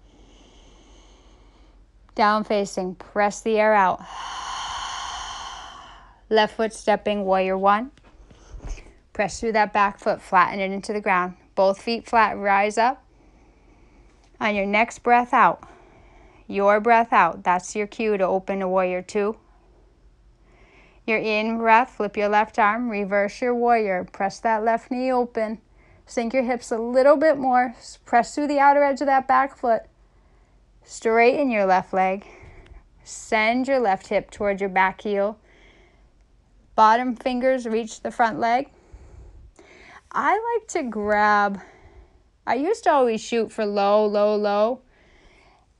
Down facing. Press the air out. Left foot stepping, warrior one. Press through that back foot, flatten it into the ground. Both feet flat, rise up. On your next breath out, your breath out, that's your cue to open to warrior two. Your in breath, flip your left arm, reverse your warrior. Press that left knee open. Sink your hips a little bit more. Press through the outer edge of that back foot. Straighten your left leg. Send your left hip towards your back heel. Bottom fingers reach the front leg. I like to grab, I used to always shoot for low, low, low.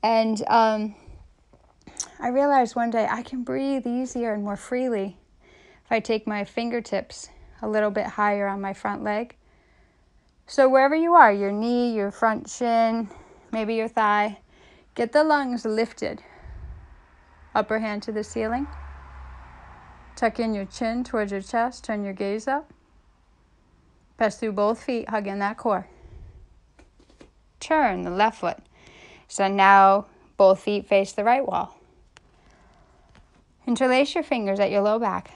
And I realized one day I can breathe easier and more freely if I take my fingertips a little bit higher on my front leg. So wherever you are, your knee, your front shin, maybe your thigh, get the lungs lifted. Upper hand to the ceiling. Tuck in your chin towards your chest, turn your gaze up. Press through both feet, hug in that core. Turn the left foot. So now both feet face the right wall. Interlace your fingers at your low back.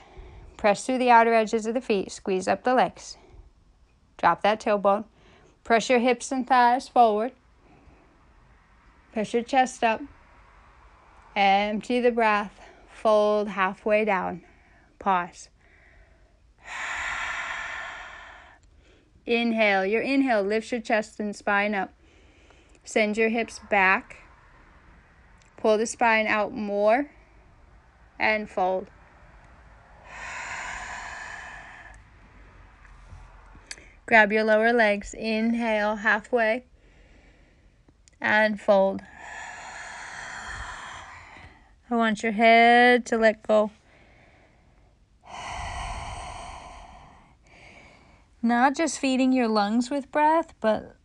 Press through the outer edges of the feet, squeeze up the legs. Drop that tailbone. Press your hips and thighs forward. Press your chest up. Empty the breath. Fold halfway down. Pause. Inhale. Your inhale lifts your chest and spine up. Send your hips back. Pull the spine out more. And fold. Grab your lower legs. Inhale halfway. And fold. I want your head to let go. Not just feeding your lungs with breath, but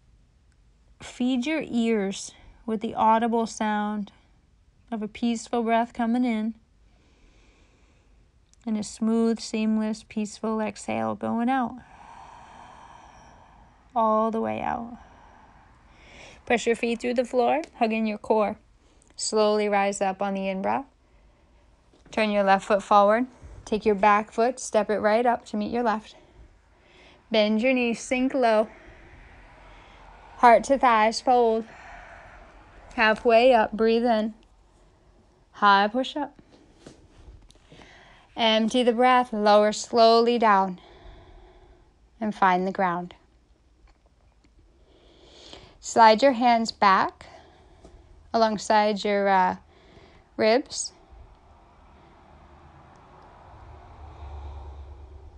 feed your ears with the audible sound of a peaceful breath coming in and a smooth, seamless, peaceful exhale going out. All the way out. Press your feet through the floor, hug in your core. Slowly rise up on the in-breath. Turn your left foot forward. Take your back foot, step it right up to meet your left. Bend your knees, sink low. Heart to thighs, fold. Halfway up, breathe in. High push up. Empty the breath, lower slowly down. And find the ground. Slide your hands back alongside your ribs.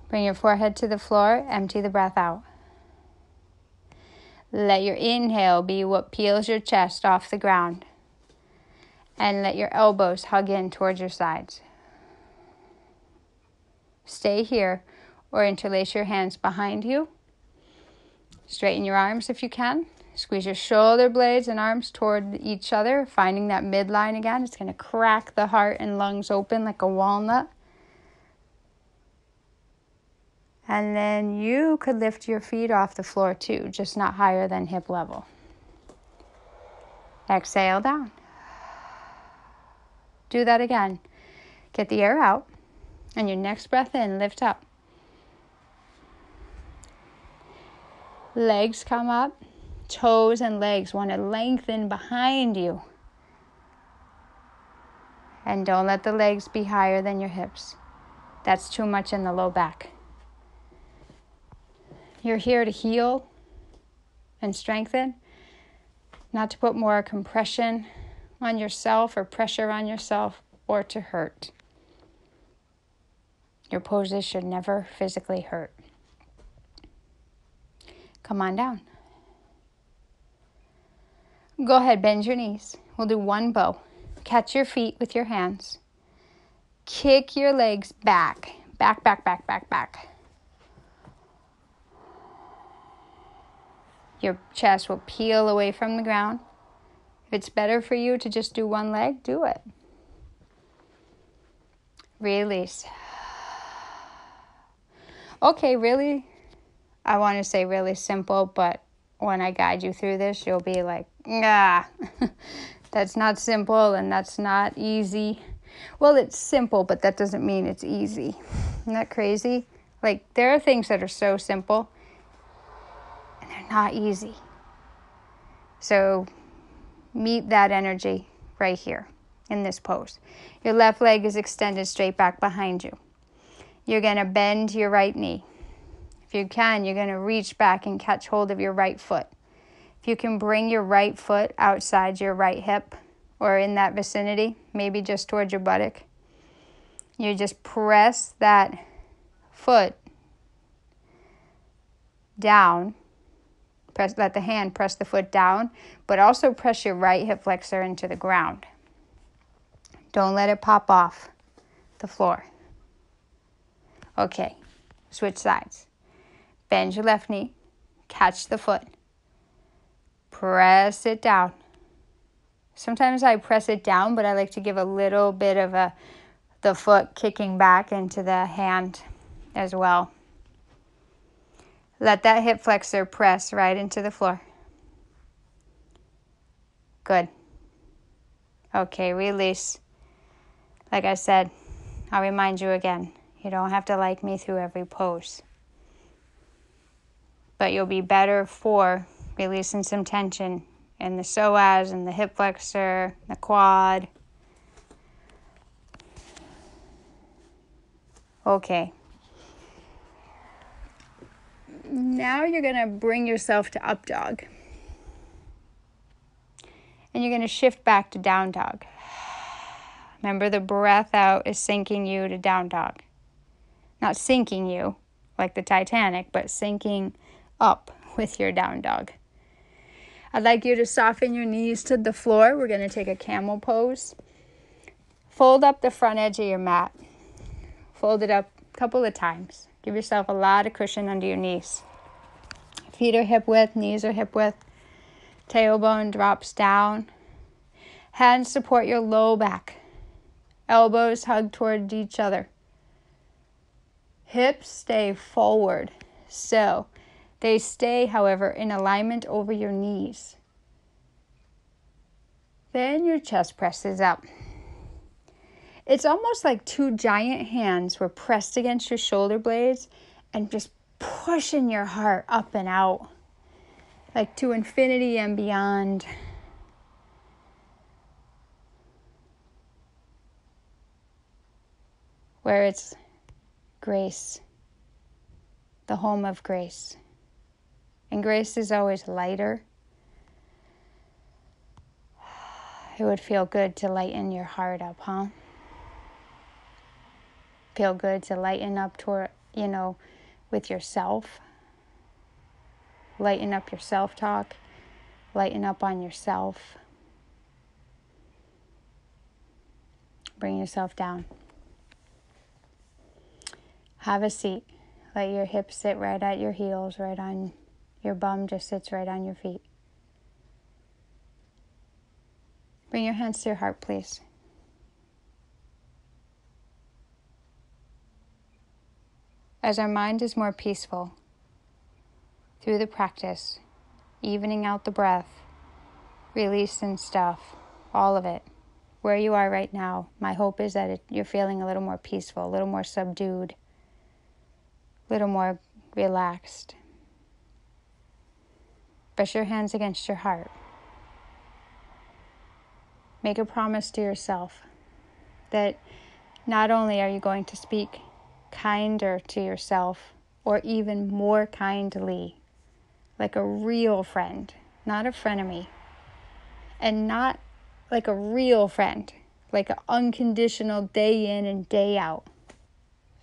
Bring your forehead to the floor, empty the breath out. Let your inhale be what peels your chest off the ground. And let your elbows hug in towards your sides. Stay here or interlace your hands behind you. Straighten your arms if you can. Squeeze your shoulder blades and arms toward each other, finding that midline again. It's going to crack the heart and lungs open like a walnut. And then you could lift your feet off the floor too, just not higher than hip level. Exhale down. Do that again. Get the air out. And your next breath in, lift up. Legs come up. Toes and legs want to lengthen behind you. And don't let the legs be higher than your hips. That's too much in the low back. You're here to heal and strengthen, not to put more compression on yourself or pressure on yourself or to hurt. Your poses should never physically hurt. Come on down. Go ahead, bend your knees. We'll do one bow. Catch your feet with your hands. Kick your legs back. Back, back, back, back, back. Your chest will peel away from the ground. If it's better for you to just do one leg, do it. Release. Okay, really, I want to say really simple, but when I guide you through this, you'll be like, that's not simple and that's not easy. Well, it's simple, but that doesn't mean it's easy. Isn't that crazy? Like, there are things that are so simple and they're not easy. So meet that energy right here in this pose. Your left leg is extended straight back behind you. You're going to bend your right knee. If you can, you're going to reach back and catch hold of your right foot. If you can bring your right foot outside your right hip or in that vicinity, maybe just towards your buttock, you just press that foot down. Let the hand press the foot down, but also press your right hip flexor into the ground. Don't let it pop off the floor. Okay, switch sides. Bend your left knee, catch the foot, press it down. Sometimes I press it down, but I like to give a little bit of the foot kicking back into the hand as well. Let that hip flexor press right into the floor. Good. Okay, release. Like I said, I'll remind you again, you don't have to like me through every pose. But you'll be better for releasing some tension in the psoas and the hip flexor, the quad. Okay. Now you're going to bring yourself to up dog. And you're going to shift back to down dog. Remember, the breath out is sinking you to down dog. Not sinking you like the Titanic, but sinking up with your down dog. I'd like you to soften your knees to the floor. We're going to take a camel pose. Fold up the front edge of your mat. Fold it up a couple of times. Give yourself a lot of cushion under your knees. Feet are hip width, knees are hip width. Tailbone drops down. Hands support your low back. Elbows hug toward each other. Hips stay forward. So they stay, however, in alignment over your knees. Then your chest presses up. It's almost like two giant hands were pressed against your shoulder blades and just pushing your heart up and out, like to infinity and beyond. Where it's grace, the home of grace. And grace is always lighter. It would feel good to lighten your heart up, huh? Feel good to lighten up toward, with yourself. Lighten up your self-talk. Lighten up on yourself. Bring yourself down. Have a seat. Let your hips sit right at your heels, right on your bum just sits right on your feet. Bring your hands to your heart, please. As our mind is more peaceful through the practice, evening out the breath, releasing stuff, all of it, where you are right now, my hope is that you're feeling a little more peaceful, a little more subdued, a little more relaxed. Press your hands against your heart. Make a promise to yourself that not only are you going to speak kinder to yourself, or even more kindly, like a real friend, not a frenemy, and not like a real friend, like an unconditional day in and day out,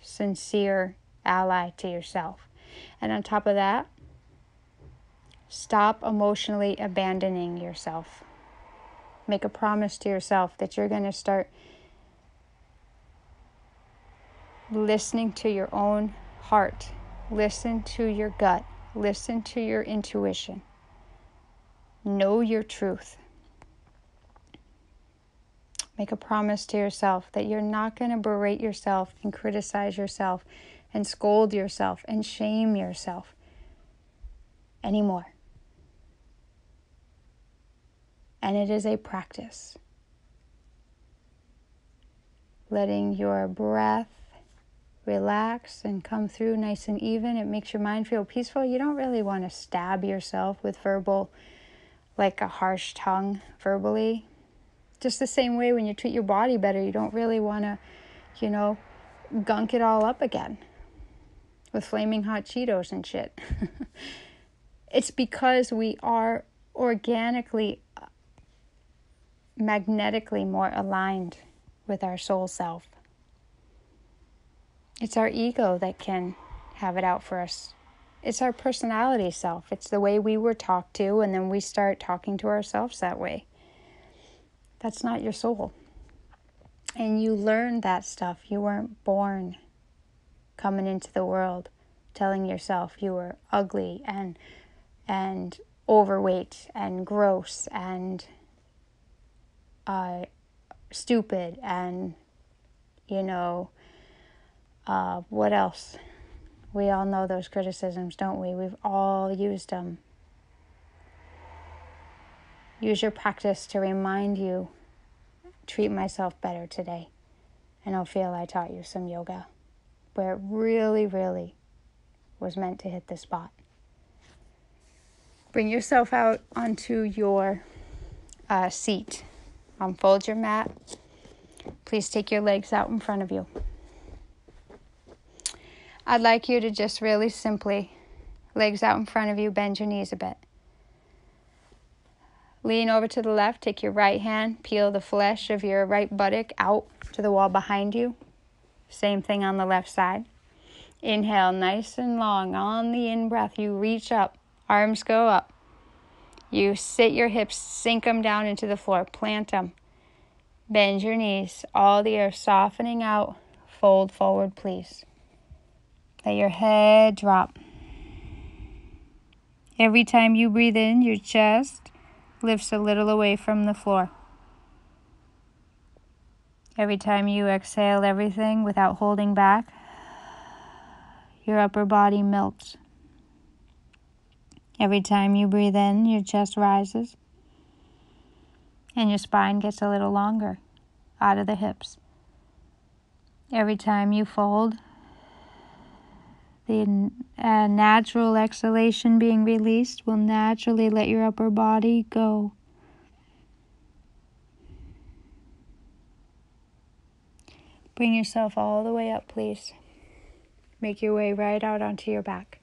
sincere ally to yourself. And on top of that, stop emotionally abandoning yourself. Make a promise to yourself that you're going to start listening to your own heart. Listen to your gut. Listen to your intuition. Know your truth. Make a promise to yourself that you're not going to berate yourself and criticize yourself and scold yourself and shame yourself anymore. And it is a practice. Letting your breath relax and come through nice and even. It makes your mind feel peaceful. You don't really want to stab yourself with verbal, like a harsh tongue verbally. Just the same way when you treat your body better, you don't really want to, gunk it all up again with flaming hot Cheetos and shit. It's because we are organically, magnetically more aligned with our soul self. It's our ego that can have it out for us. It's our personality self. It's the way we were talked to, and then we start talking to ourselves that way. That's not your soul. And you learned that stuff. You weren't born coming into the world telling yourself you were ugly and overweight and gross and stupid and, what else? We all know those criticisms, don't we? We've all used them. Use your practice to remind you, treat myself better today. And I'll feel I taught you some yoga where it really, really was meant to hit the spot. Bring yourself out onto your seat. Unfold your mat. Please take your legs out in front of you. I'd like you to just really simply, legs out in front of you, bend your knees a bit. Lean over to the left, take your right hand, peel the flesh of your right buttock out to the wall behind you. Same thing on the left side. Inhale nice and long. On the in-breath, you reach up, arms go up. You sit your hips, sink them down into the floor, plant them. Bend your knees, all the air softening out. Fold forward, please. Let your head drop. Every time you breathe in, your chest lifts a little away from the floor. Every time you exhale everything without holding back, your upper body melts. Every time you breathe in, your chest rises and your spine gets a little longer out of the hips. Every time you fold, the natural exhalation being released will naturally let your upper body go. Bring yourself all the way up, please. Make your way right out onto your back.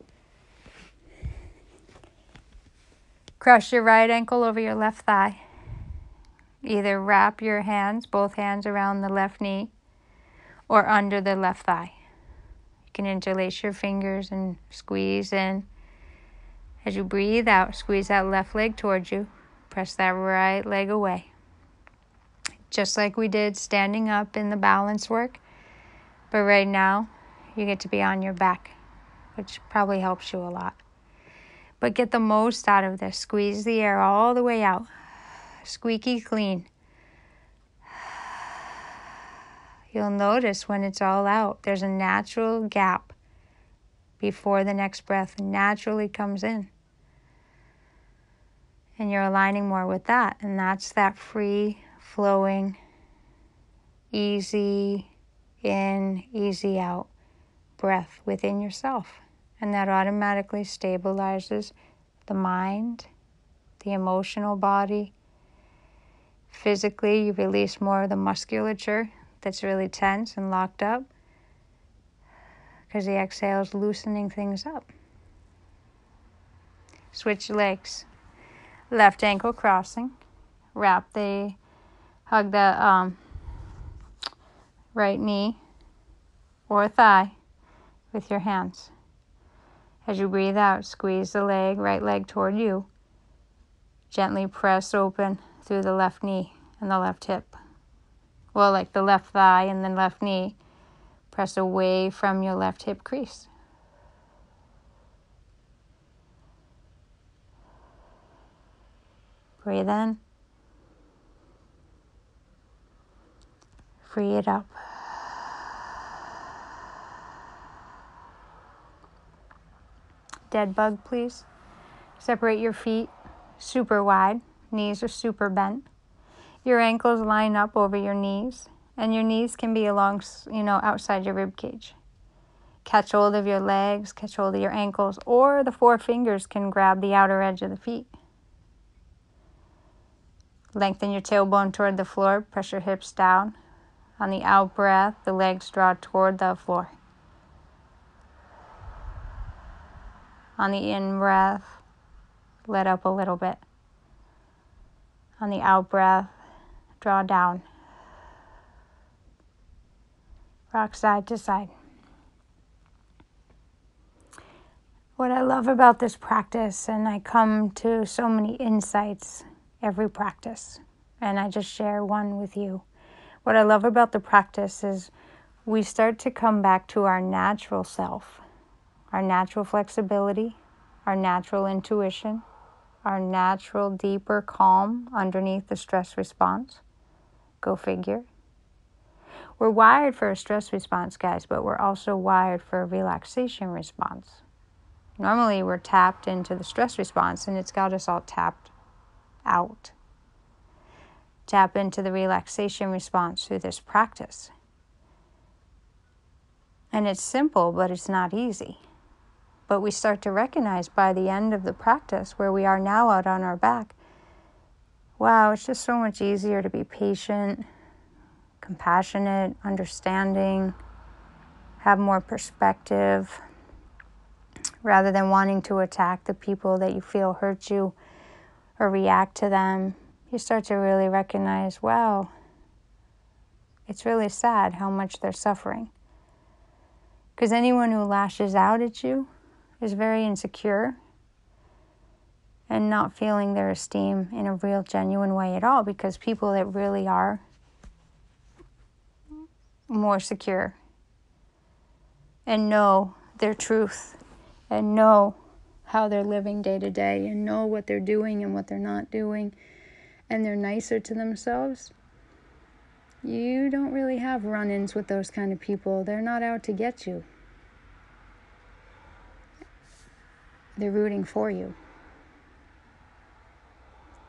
Cross your right ankle over your left thigh. Either wrap your hands, both hands around the left knee, or under the left thigh. You can interlace your fingers and squeeze in. As you breathe out, squeeze that left leg towards you. Press that right leg away. Just like we did standing up in the balance work. But right now, you get to be on your back, which probably helps you a lot. But get the most out of this. Squeeze the air all the way out. Squeaky clean. You'll notice when it's all out, there's a natural gap before the next breath naturally comes in. And you're aligning more with that. And that's that free flowing easy in, easy out breath within yourself. And that automatically stabilizes the mind, the emotional body. Physically, you release more of the musculature that's really tense and locked up because the exhale is loosening things up. Switch legs. Left ankle crossing. Hug the right knee or thigh with your hands. As you breathe out, squeeze the right leg toward you. Gently press open through the left knee and the left hip. Well, like the left thigh and the left knee. Press away from your left hip crease. Breathe in. Free it up. Dead bug, please. Separate your feet super wide. Knees are super bent. Your ankles line up over your knees, and your knees can be along, outside your rib cage. Catch hold of your legs, catch hold of your ankles, or the 4 fingers can grab the outer edge of the feet. Lengthen your tailbone toward the floor, press your hips down. On the out breath, the legs draw toward the floor. On the in breath, let up a little bit. On the out breath, draw down. Rock side to side. What I love about this practice, and I come to so many insights every practice, and I just share one with you. What I love about the practice is we start to come back to our natural self, our natural flexibility, our natural intuition, our natural deeper calm underneath the stress response. Go figure. We're wired for a stress response, guys, but we're also wired for a relaxation response. Normally, we're tapped into the stress response, and it's got us all tapped out. Tap into the relaxation response through this practice. And it's simple, but it's not easy. But we start to recognize by the end of the practice, where we are now out on our back, wow, it's just so much easier to be patient, compassionate, understanding, have more perspective, rather than wanting to attack the people that you feel hurt you or react to them. You start to really recognize, wow, it's really sad how much they're suffering. Because anyone who lashes out at you is very insecure and not feeling their esteem in a real, genuine way at all, because people that really are more secure and know their truth and know how they're living day to day and know what they're doing and what they're not doing, and they're nicer to themselves, you don't really have run-ins with those kind of people. They're not out to get you. They're rooting for you.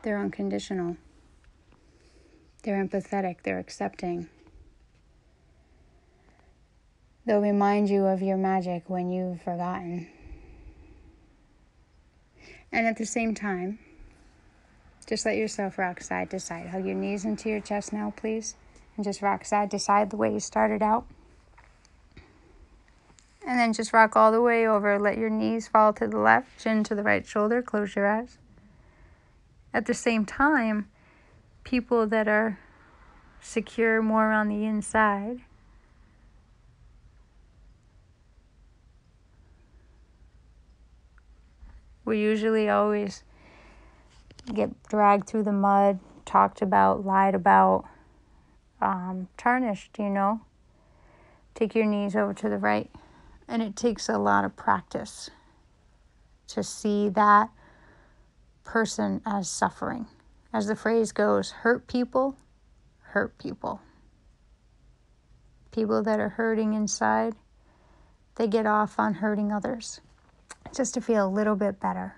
They're unconditional. They're empathetic. They're accepting. They'll remind you of your magic when you've forgotten. And at the same time, just let yourself rock side to side. Hug your knees into your chest now, please. And just rock side to side the way you started out. And then just rock all the way over. Let your knees fall to the left, chin to the right shoulder. Close your eyes. At the same time, people that are secure more on the inside, we usually always get dragged through the mud, talked about, lied about, tarnished, Take your knees over to the right. And it takes a lot of practice to see that person as suffering. As the phrase goes, hurt people hurt people. People that are hurting inside, they get off on hurting others just to feel a little bit better.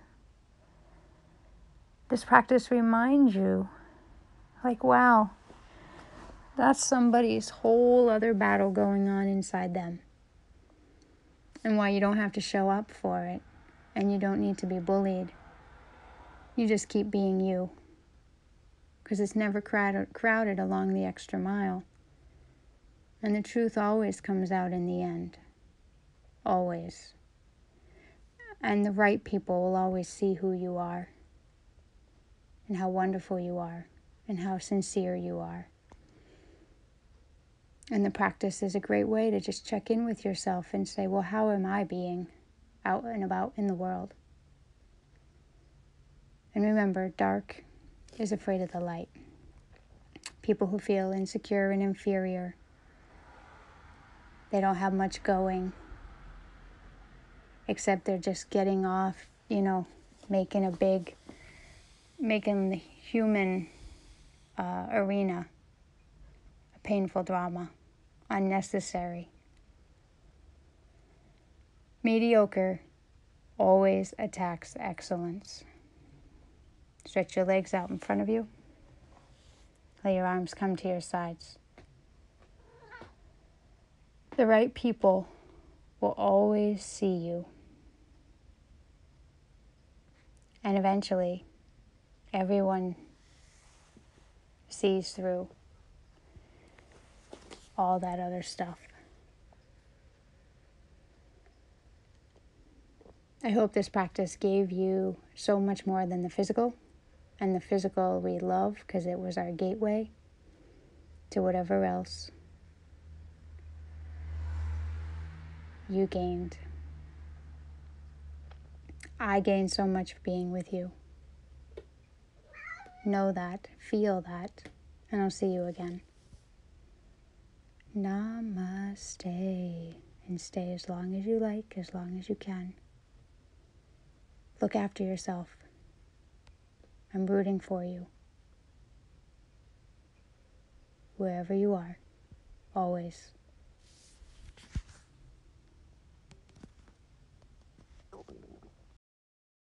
This practice reminds you, like, wow, That's somebody's whole other battle going on inside them. And why you don't have to show up for it. And you don't need to be bullied. You just keep being you. Because it's never crowded along the extra mile. And the truth always comes out in the end. Always. And the right people will always see who you are. And how wonderful you are. And how sincere you are. And the practice is a great way to just check in with yourself and say, well, how am I being out and about in the world? And remember, dark is afraid of the light. People who feel insecure and inferior, they don't have much going, except they're just getting off, making the human arena a painful drama, unnecessary. Mediocre always attacks excellence. Stretch your legs out in front of you. Let your arms come to your sides. The right people will always see you. And eventually, everyone sees through all that other stuff. I hope this practice gave you so much more than the physical. And the physical we love because it was our gateway to whatever else you gained. I gained so much being with you. Know that, feel that, and I'll see you again. Namaste. And stay as long as you like, as long as you can. Look after yourself. I'm rooting for you. Wherever you are, always.